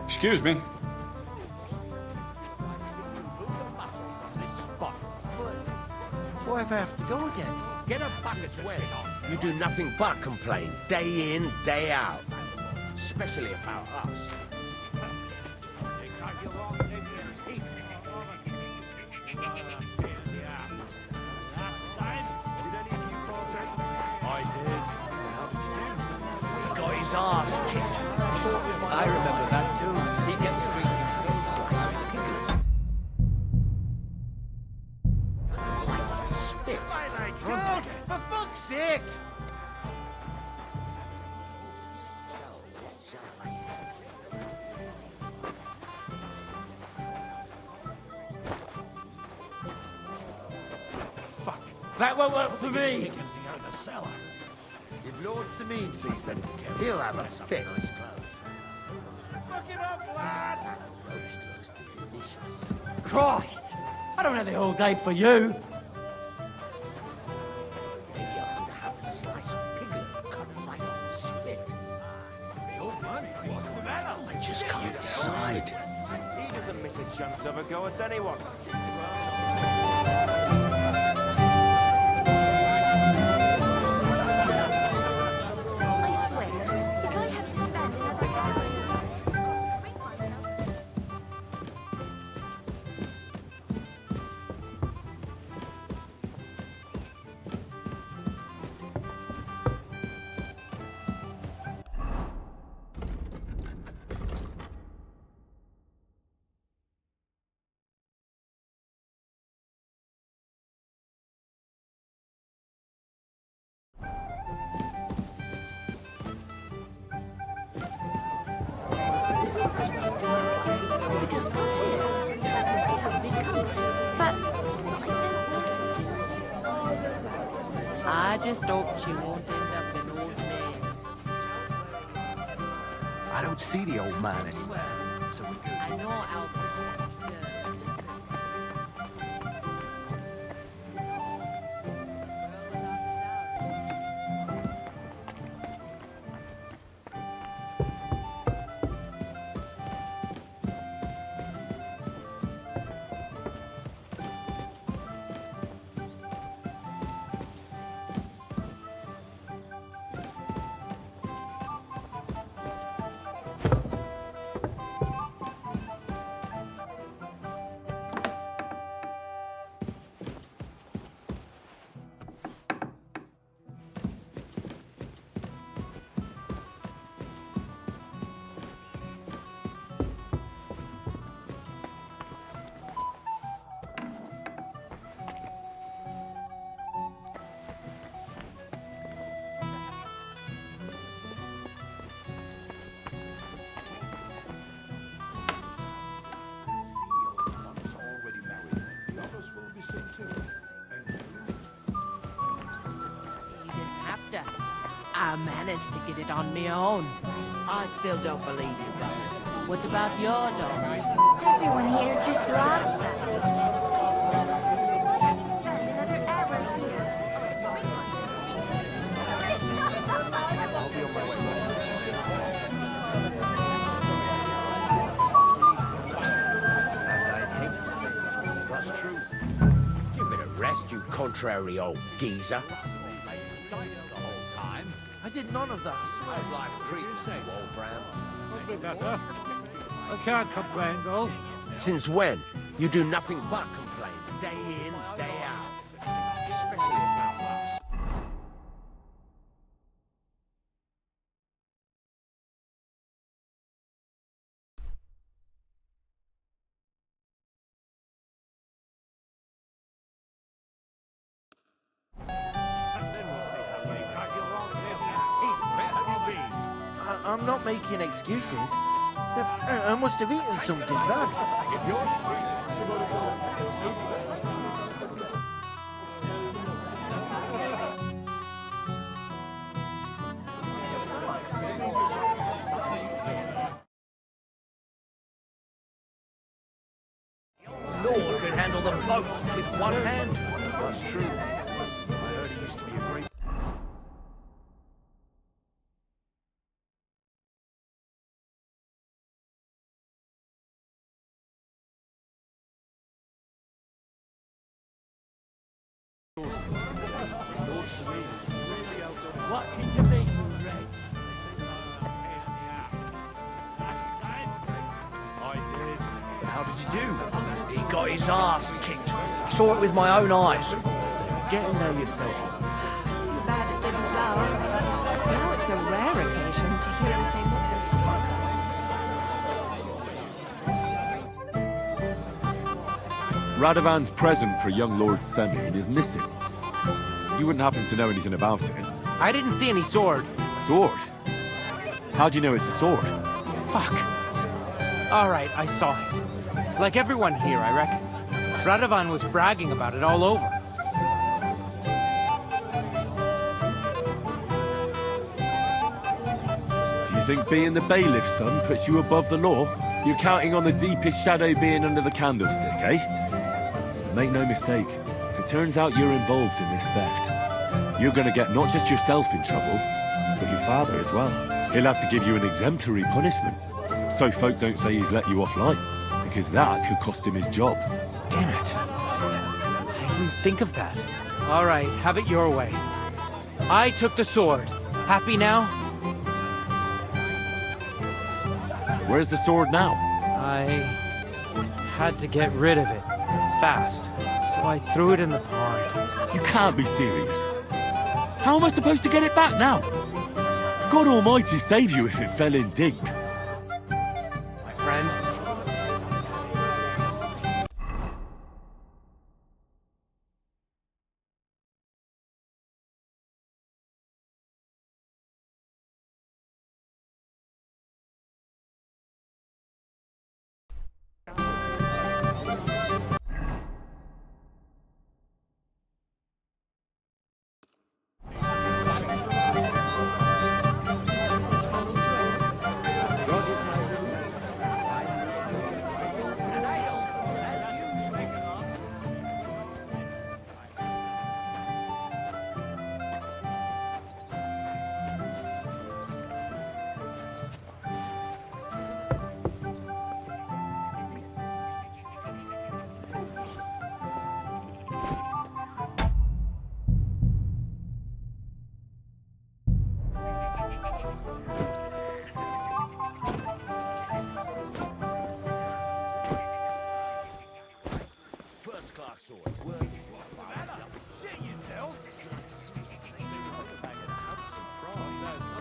Excuse me. What if I have to go again? Get a bucket to sit on. You do nothing but complain, day in, day out. Especially about us. He got his ass kicked. I remember that too. He kept screaming. Spit. Girls, for fuck's sake! Fuck. That won't work for me. If Lord Samin sees them, he'll have a fit. Fuck him up, lad! Christ! I don't have the whole day for you. Maybe I could have a slice of piglet cut right off the spit. What's the matter? I just can't decide. He doesn't miss a chance to have a go at anyone. I swear, if I have to spend another hour... I just hoped you won't end up an old man. I don't see the old man anywhere. I know, Albert. I managed to get it on my own. I still don't believe you, Buddy. What about your dog? Everyone here just laughs at me. Another hour here. I'll be on my way. That's true. Give it a rest, you contrary old geezer. I did none of that. How's life treating you, old Bram? A bit better. I can't complain, though. Since when? You do nothing but complain, day in, day out. Especially about us. I'm not making excuses. I must have eaten something bad. Lord could handle them both with one hand. That's true. I heard he used to be a great... What can you make, Red? How did you do? He got his ass kicked. I saw it with my own eyes. Get in there yourself. Too bad it didn't last. Now it's a rare occasion to hear him say Radovan's present for young Lord Semyon is missing. You wouldn't happen to know anything about it? I didn't see any sword. Sword? How do you know it's a sword? Fuck. All right, I saw it. Like everyone here, I reckon. Radovan was bragging about it all over. Do you think being the bailiff's son puts you above the law? You're counting on the deepest shadow being under the candlestick, eh? But make no mistake, if it turns out you're involved in this theft, you're gonna get not just yourself in trouble, but your father as well. He'll have to give you an exemplary punishment, so folk don't say he's let you off light, because that could cost him his job. Damn it. I didn't think of that. All right, have it your way. I took the sword. Happy now? Where's the sword now? I had to get rid of it fast, so I threw it in the pond. You can't be serious. How am I supposed to get it back now? God Almighty save you if it fell in deep. My friend.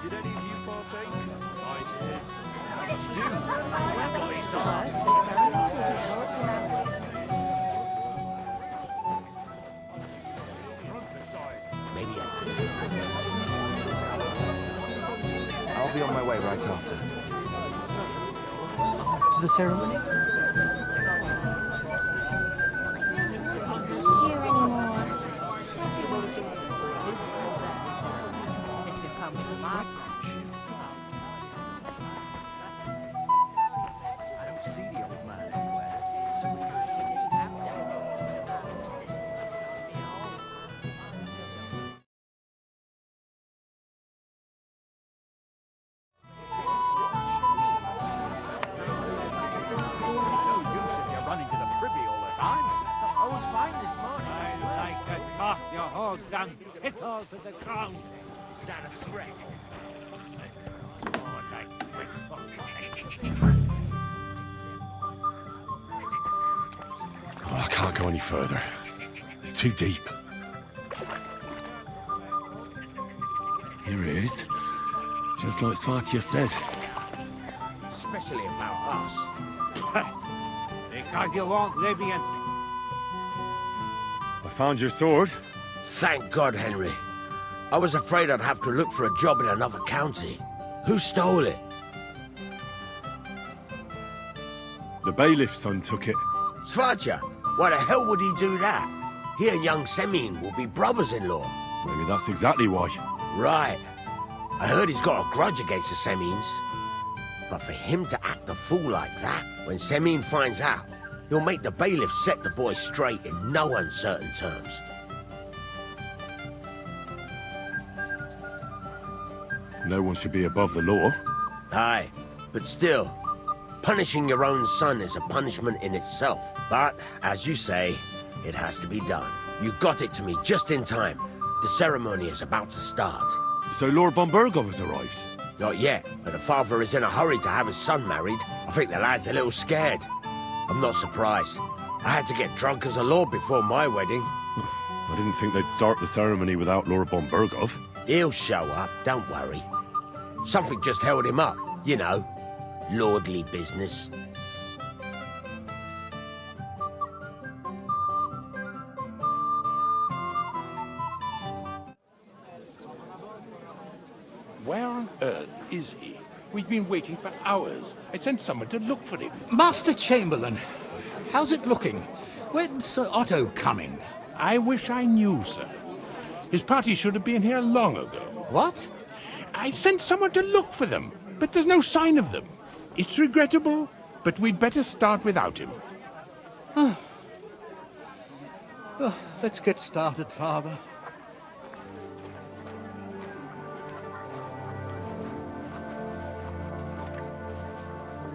Did any of you partake? I did. How did you do? Maybe I'll be on my way right after. After the ceremony? Here anymore. It becomes all done. Hit all to the ground. Is that a threat? Oh, like wistful. Oh, I can't go any further. It's too deep. Here it is. Just like Svatya said. Especially about us. Because you won't let me in. I found your sword. Thank God, Henry. I was afraid I'd have to look for a job in another county. Who stole it? The bailiff's son took it. Svatya? Why the hell would he do that? He and young Semyon will be brothers-in-law. Maybe that's exactly why. Right. I heard he's got a grudge against the Semyons. But for him to act a fool like that, when Semyon finds out, he'll make the bailiff set the boy straight in no uncertain terms. No one should be above the law. Aye, but still, punishing your own son is a punishment in itself. But, as you say, it has to be done. You got it to me just in time. The ceremony is about to start. So Lord von Burgov has arrived? Not yet, but the father is in a hurry to have his son married. I think the lad's a little scared. I'm not surprised. I had to get drunk as a lord before my wedding. I didn't think they'd start the ceremony without Lord von Burgov. He'll show up, don't worry. Something just held him up, you know. Lordly business. Where on earth is he? We've been waiting for hours. I sent someone to look for him. Master Chamberlain, how's it looking? When's Sir Otto coming? I wish I knew, sir. His party should have been here long ago. What? I sent someone to look for them, but there's no sign of them. It's regrettable, but we'd better start without him. Oh, let's get started, Father.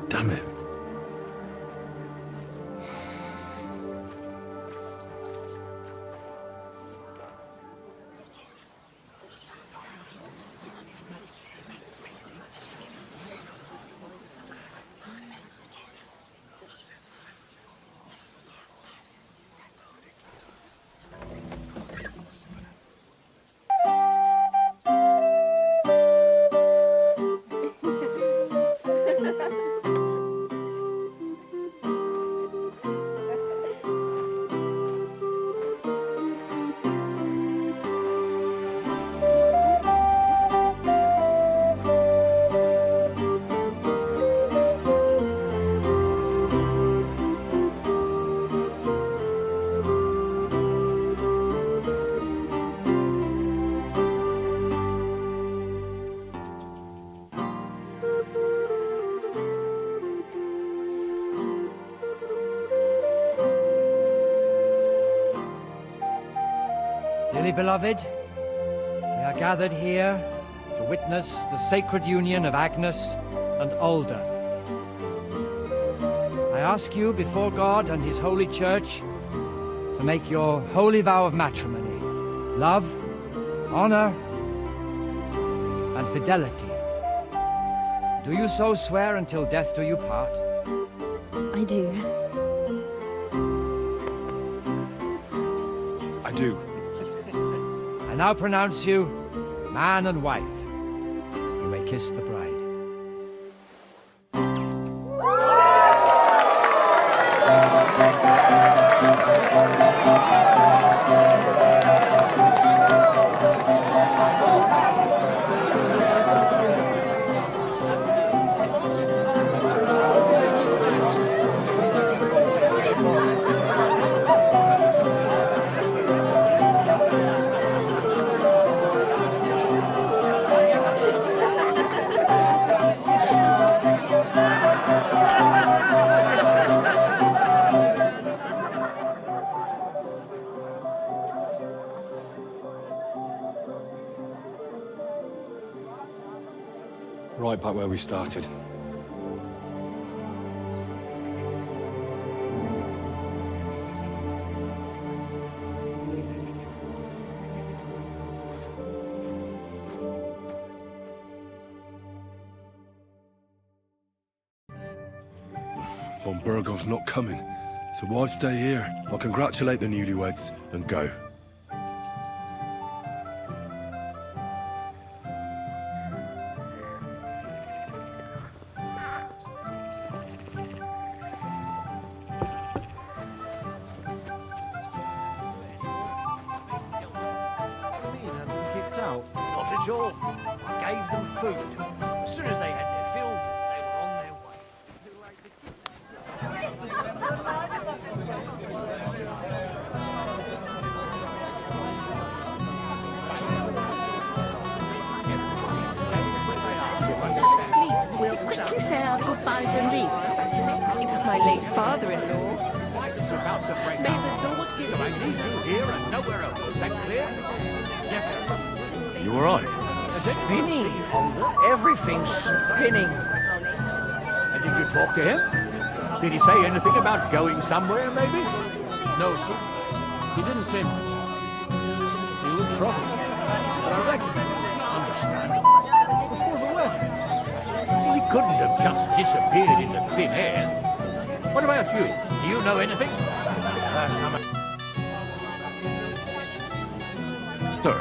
Damn it. Dearly beloved, we are gathered here to witness the sacred union of Agnes and Alda. I ask you before God and His holy church to make your holy vow of matrimony, love, honor, and fidelity. Do you so swear until death do you part? I do. I do. I now pronounce you man and wife. You may kiss the bride. Right back where we started. von Burgov's not coming, so why stay here? I'll congratulate the newlyweds and go. Not at all. I gave them food. As soon as they had their fill, they were on their way. We'll quickly say our goodbyes and leave. It was my late father-in-law. May the Lord give So I need you here and nowhere else. Is that clear? Yes, sir. You alright? Spinning. Everything's spinning. And did you talk to him? Did he say anything about going somewhere, maybe? No, sir. He didn't say much. He looked troubled. But I recognized his understanding before the wedding. He couldn't have just disappeared into thin air. What about you? Do you know anything? Last time Sir,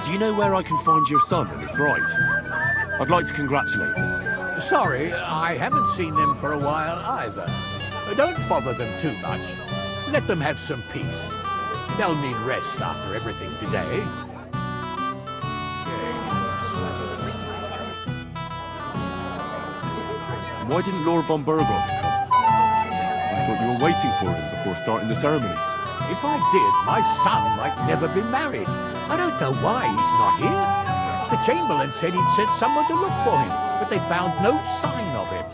do you know where I can find your son and his bride? I'd like to congratulate them. Sorry, I haven't seen them for a while either. Don't bother them too much. Let them have some peace. They'll need rest after everything today. Why didn't Lord von Burgos come? I thought you were waiting for him before starting the ceremony. If I did, my son might never be married. I don't know why he's not here. The Chamberlain said he'd sent someone to look for him, but they found no sign of him.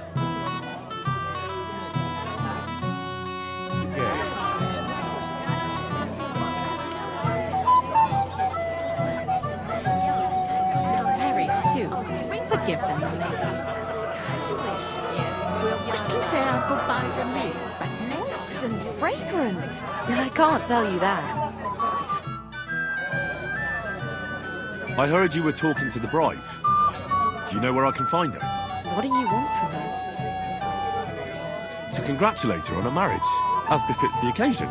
They're married too. Forgive them, my lady. We'll quickly say our goodbyes and leave. But nice and fragrant. I can't tell you that. I heard you were talking to the bride. Do you know where I can find her? What do you want from her? To congratulate her on her marriage, as befits the occasion.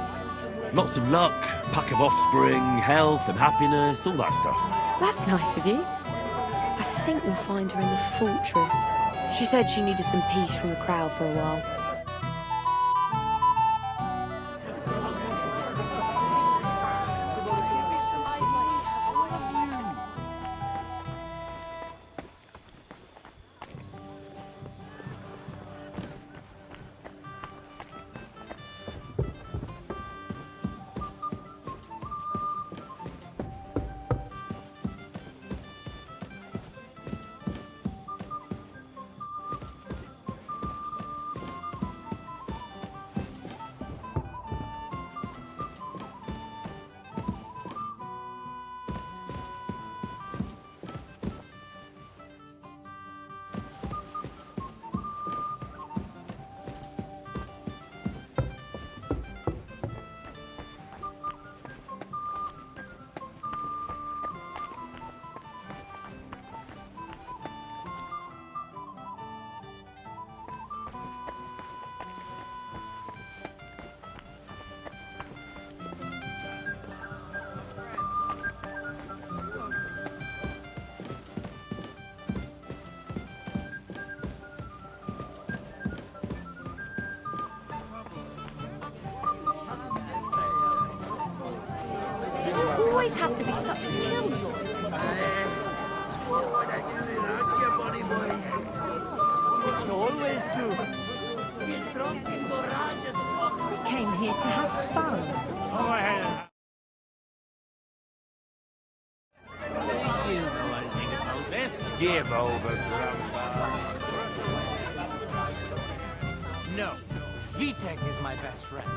Lots of luck, pack of offspring, health and happiness, all that stuff. That's nice of you. I think you'll find her in the fortress. She said she needed some peace from the crowd for a while. Do you always have to be such a killjoy? Always do. Get drunk in garages. We came here to have fun. Go ahead. You know anything about it? Give over, Grandpa. No. Vitek is my best friend.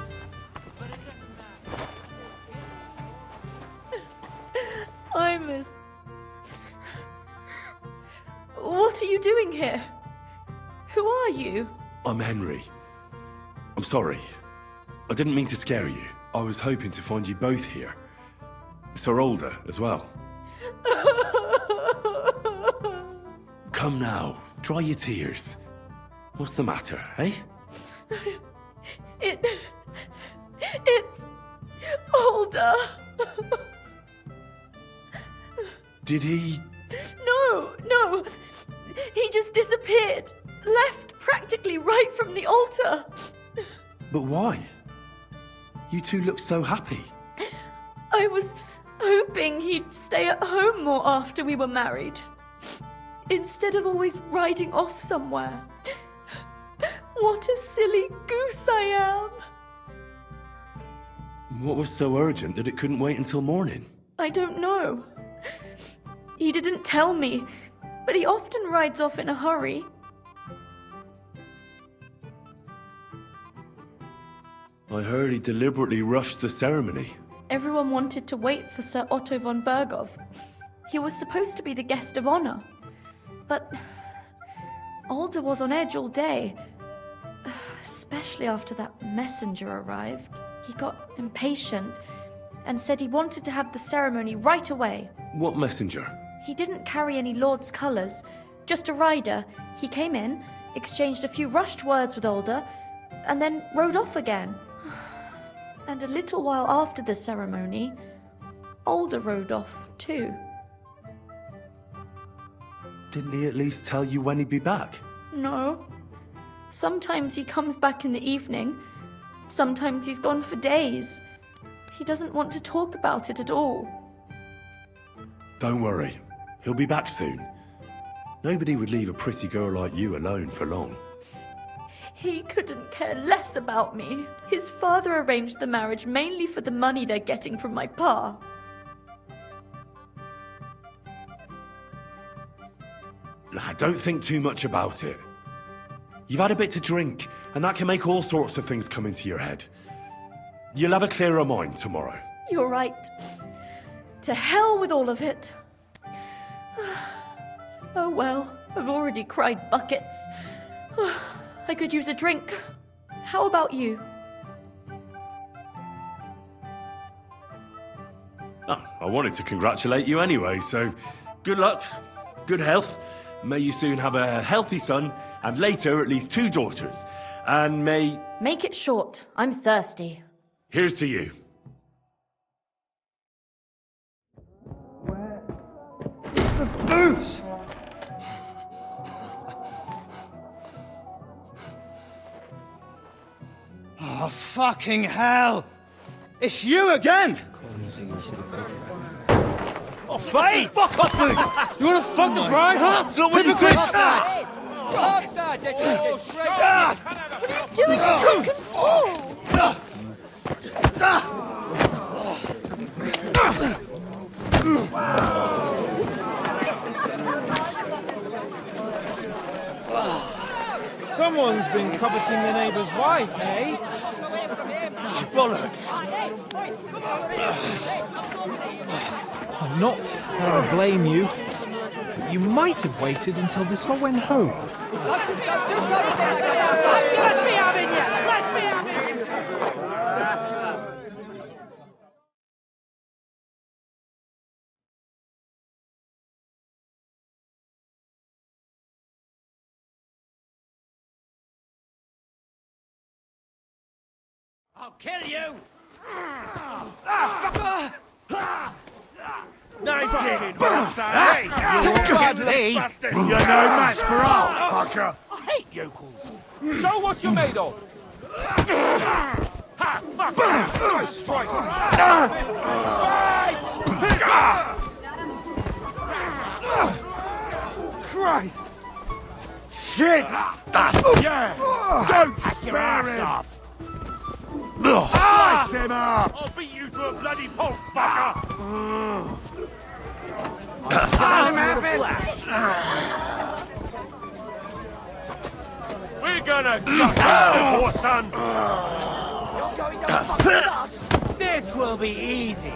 I miss... What are you doing here? Who are you? I'm Henry. I'm sorry. I didn't mean to scare you. I was hoping to find you both here. Sir Older as well. Come now, dry your tears. What's the matter, eh? It's Alder. Did he... No. He just disappeared. Left practically right from the altar. But why? You two look so happy. I was hoping he'd stay at home more after we were married. Instead of always riding off somewhere. What a silly goose I am. What was so urgent that it couldn't wait until morning? I don't know. He didn't tell me, but he often rides off in a hurry. I heard he deliberately rushed the ceremony. Everyone wanted to wait for Sir Otto von Berghoff. He was supposed to be the guest of honor. But Alder was on edge all day. Especially after that messenger arrived. He got impatient and said he wanted to have the ceremony right away. What messenger? He didn't carry any lord's colours, just a rider. He came in, exchanged a few rushed words with Alder, and then rode off again. And a little while after the ceremony, Alder rode off too. Didn't he at least tell you when he'd be back? No. Sometimes he comes back in the evening. Sometimes he's gone for days. He doesn't want to talk about it at all. Don't worry. He'll be back soon. Nobody would leave a pretty girl like you alone for long. He couldn't care less about me. His father arranged the marriage mainly for the money they're getting from my pa. Don't think too much about it. You've had a bit to drink, and that can make all sorts of things come into your head. You'll have a clearer mind tomorrow. You're right. To hell with all of it. Oh well, I've already cried buckets. I could use a drink. How about you? I wanted to congratulate you anyway, so good luck, good health. May you soon have a healthy son, and later at least 2 daughters. And may... Make it short. I'm thirsty. Here's to you. The booze! Oh, fucking hell! It's you again! Oh, Faye! Fuck off, dude! You wanna fuck the bride, huh? It's not what you think! What are you doing, you drunken fool? Someone's been coveting the neighbour's wife, eh? Bollocks! I'm not going to blame you. You might have waited until this all went home. Let's be having you! Let's be having you! I'll kill you! Nice digging, hey! You're no match for us, fucker! I hate yokels! Show what you're made of! Ha! Fuck! Nice strike! Fight! Christ! Shit! Yeah! Don't spare him! Off. Slice him up! I'll beat you to a bloody pulp, fucker! We're gonna gut you, poor son! You're going to fuck with us! This will be easy!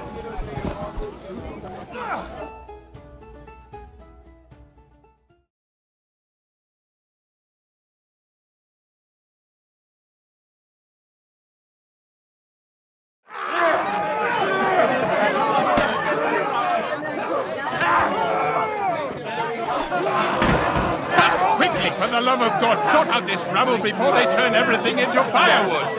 Quickly, for the the love of God, sort out this rubble before they turn everything into firewood!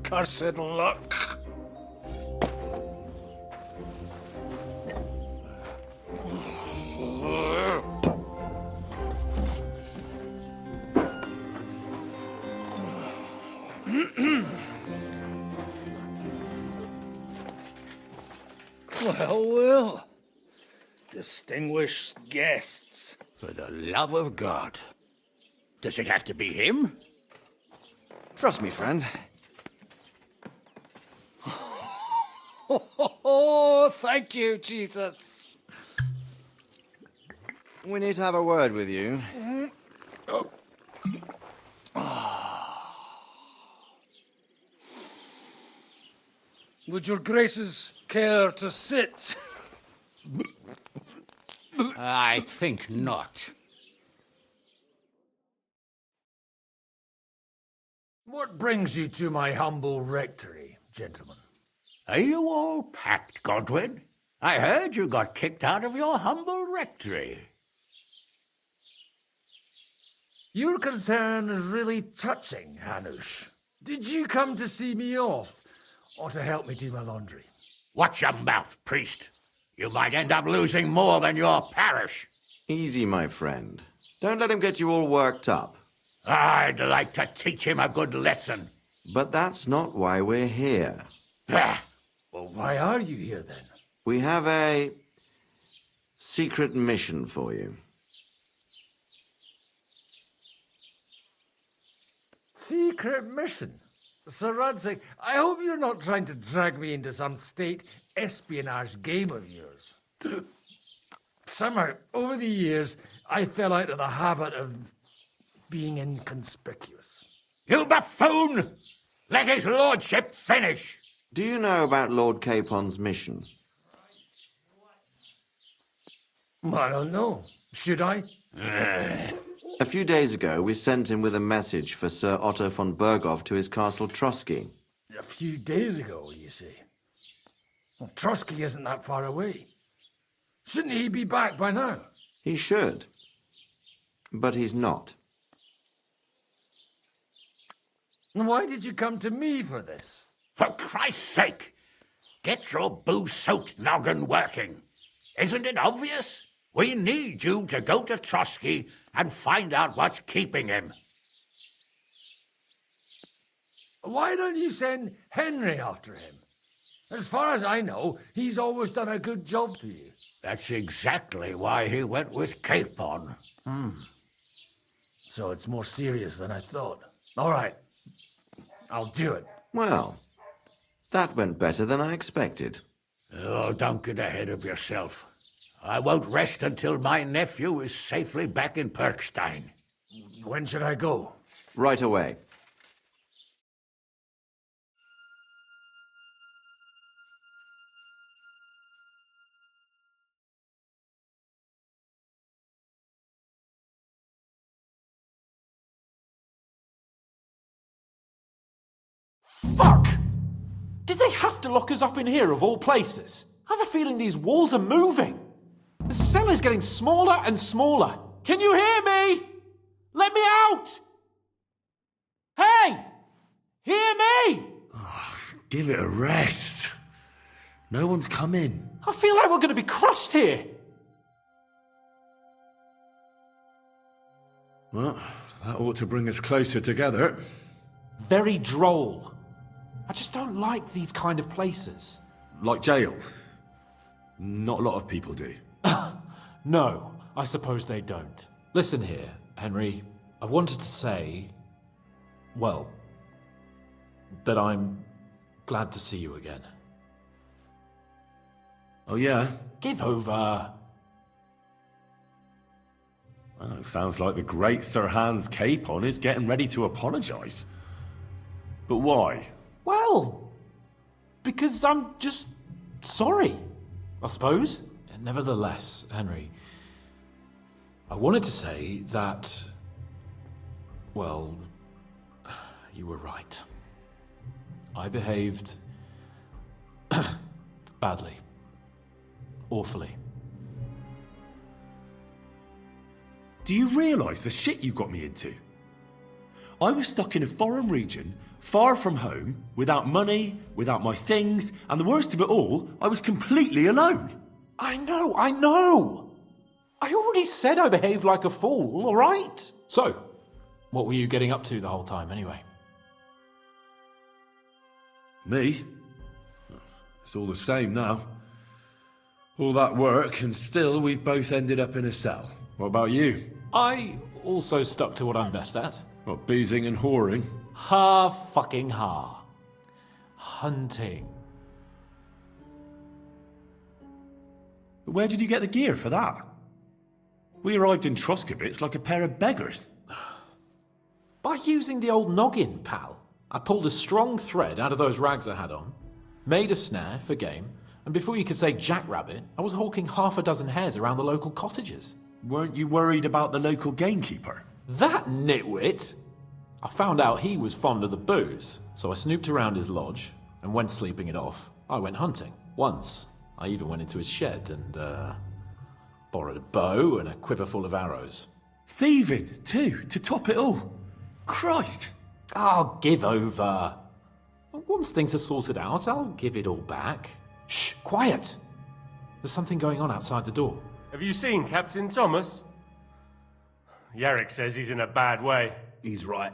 Cursed luck. Well, well. Distinguished guests. For the love of God. Does it have to be him? Trust me, friend. Oh, thank you, Jesus. We need to have a word with you. Would your graces care to sit? I think not. What brings you to my humble rectory, gentlemen? Are you all packed, Godwin? I heard you got kicked out of your humble rectory. Your concern is really touching, Hanush. Did you come to see me off, or to help me do my laundry? Watch your mouth, priest. You might end up losing more than your parish. Easy, my friend. Don't let him get you all worked up. I'd like to teach him a good lesson. But that's not why we're here. Bah! Well, why are you here, then? We have a secret mission for you. Secret mission? Sir Radzig, I hope you're not trying to drag me into some state espionage game of yours. Somehow, over the years, I fell out of the habit of being inconspicuous. You buffoon! Let his lordship finish! Do you know about Lord Capon's mission? I don't know. Should I? A few days ago, we sent him with a message for Sir Otto von Berghoff to his castle Trotsky. A few days ago, you say? Well, Trotsky isn't that far away. Shouldn't he be back by now? He should. But he's not. Why did you come to me for this? For Christ's sake! Get your booze-soaked noggin working. Isn't it obvious? We need you to go to Trotsky and find out what's keeping him. Why don't you send Henry after him? As far as I know, he's always done a good job to you. That's exactly why he went with Capon. So it's more serious than I thought. All right. I'll do it. Well, that went better than I expected. Oh, don't get ahead of yourself. I won't rest until my nephew is safely back in Perkstein. When should I go? Right away. Fuck! Did they have to lock us up in here of all places? I have a feeling these walls are moving. The cell is getting smaller and smaller. Can you hear me? Let me out! Hey! Hear me! Give it a rest. No one's coming. I feel like we're going to be crushed here. Well, that ought to bring us closer together. Very droll. I just don't like these kind of places. Like jails? Not a lot of people do. No, I suppose they don't. Listen here, Henry. I wanted to say, well, that I'm glad to see you again. Oh, yeah? Give over. Well, it sounds like the great Sir Hans Capon is getting ready to apologise. But why? Well, because I'm just sorry, I suppose. And nevertheless, Henry, I wanted to say that, well, you were right. I behaved badly. Awfully. Do you realise the shit you got me into? I was stuck in a foreign region, far from home, without money, without my things, and the worst of it all, I was completely alone. I know! I already said I behaved like a fool, all right? So, what were you getting up to the whole time, anyway? Me? It's all the same now. All that work, and still we've both ended up in a cell. What about you? I also stuck to what I'm best at. What, boozing and whoring? Fucking ha. Hunting. Where did you get the gear for that? We arrived in Troskowitz like a pair of beggars. By using the old noggin, pal. I pulled a strong thread out of those rags I had on, made a snare for game, and before you could say jackrabbit, I was hawking half a dozen hares around the local cottages. Weren't you worried about the local gamekeeper? That nitwit! I found out he was fond of the booze, so I snooped around his lodge, and when sleeping it off, I went hunting. Once, I even went into his shed and, borrowed a bow and a quiver full of arrows. Thieving, too, to top it all. Christ! Oh, give over. Once things are sorted out, I'll give it all back. Shh, quiet! There's something going on outside the door. Have you seen Captain Thomas? Yarrick says he's in a bad way. He's right.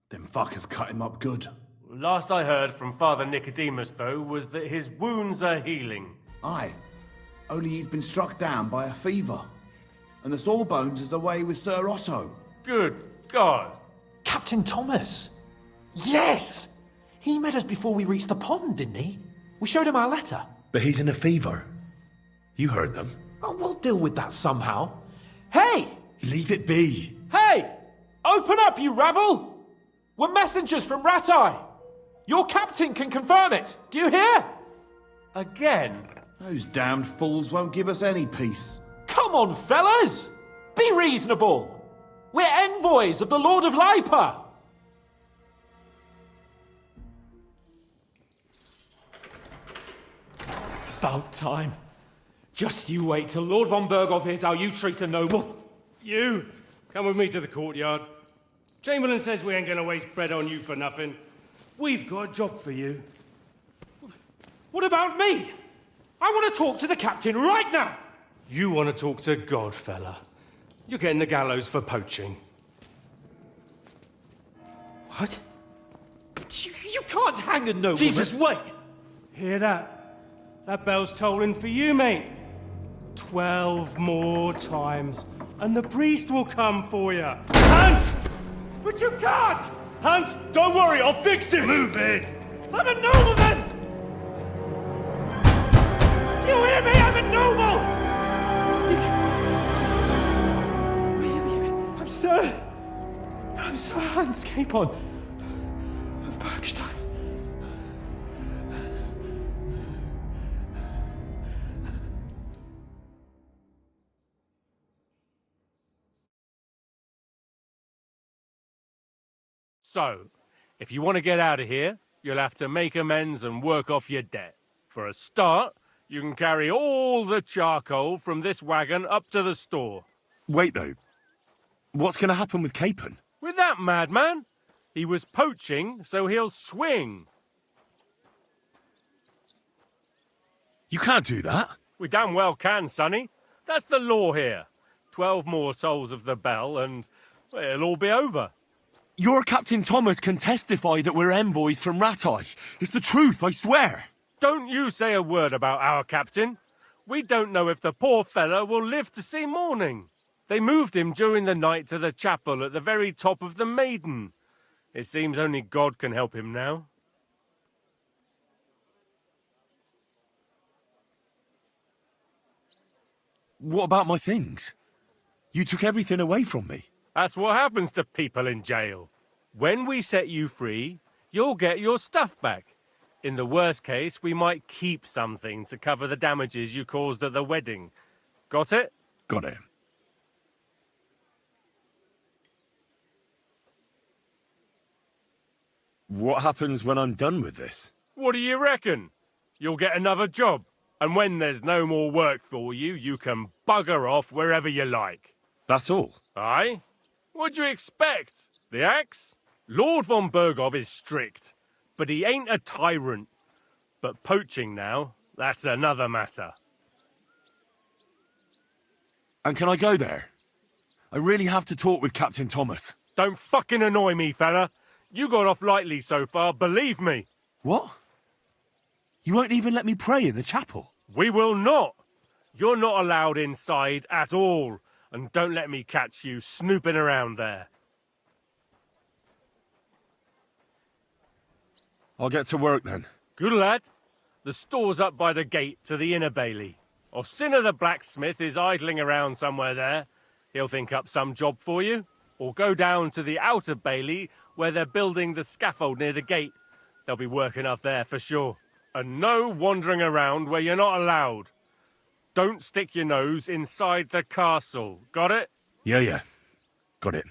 Them fuckers cut him up good. Last I heard from Father Nicodemus, though, was that his wounds are healing. Aye. Only he's been struck down by a fever. And the Sawbones is away with Sir Otto. Good God. Captain Thomas! Yes! He met us before we reached the pond, didn't he? We showed him our letter. But he's in a fever. You heard them. Oh, we'll deal with that somehow. Hey! Leave it be. Hey! Open up, you rabble! We're messengers from Ratai. Your captain can confirm it. Do you hear? Again? Those damned fools won't give us any peace. Come on, fellas! Be reasonable. We're envoys of the Lord of Lipa. It's about time. Just you wait till Lord von Berghoff hears how you treat a noble. You, come with me to the courtyard. Chamberlain says we ain't gonna waste bread on you for nothing. We've got a job for you. What about me? I want to talk to the captain right now. You want to talk to God, fella. You're getting the gallows for poaching. What? But you can't hang a nobleman. Jesus, wait! Hear that? That bell's tolling for you, mate. 12 more times, and the priest will come for you. Hans! But you can't! Hans, don't worry, I'll fix it! Move it! I'm a nobleman! Do you hear me? I'm a noble! I'm Sir Hans Capon of Bergstein. So, if you want to get out of here, you'll have to make amends and work off your debt. For a start, you can carry all the charcoal from this wagon up to the store. Wait, though. What's going to happen with Capon? With that madman? He was poaching, so he'll swing. You can't do that. We damn well can, Sonny. That's the law here. 12 more tolls of the bell and well, it'll all be over. Your Captain Thomas can testify that we're envoys from Ratai. It's the truth, I swear. Don't you say a word about our captain. We don't know if the poor fellow will live to see morning. They moved him during the night to the chapel at the very top of the Maiden. It seems only God can help him now. What about my things? You took everything away from me. That's what happens to people in jail. When we set you free, you'll get your stuff back. In the worst case, we might keep something to cover the damages you caused at the wedding. Got it? Got it. What happens when I'm done with this? What do you reckon? You'll get another job. And when there's no more work for you, you can bugger off wherever you like. That's all? Aye? What'd you expect? The axe? Lord von Bergov is strict, but he ain't a tyrant. But poaching now, that's another matter. And can I go there? I really have to talk with Captain Thomas. Don't fucking annoy me, fella. You got off lightly so far, believe me. What? You won't even let me pray in the chapel? We will not. You're not allowed inside at all. And don't let me catch you snooping around there. I'll get to work then. Good lad. The store's up by the gate to the inner bailey. Orsina the blacksmith is idling around somewhere there. He'll think up some job for you. Or go down to the outer bailey where they're building the scaffold near the gate. They'll be working up there for sure. And no wandering around where you're not allowed. Don't stick your nose inside the castle. Got it? Yeah. Got it.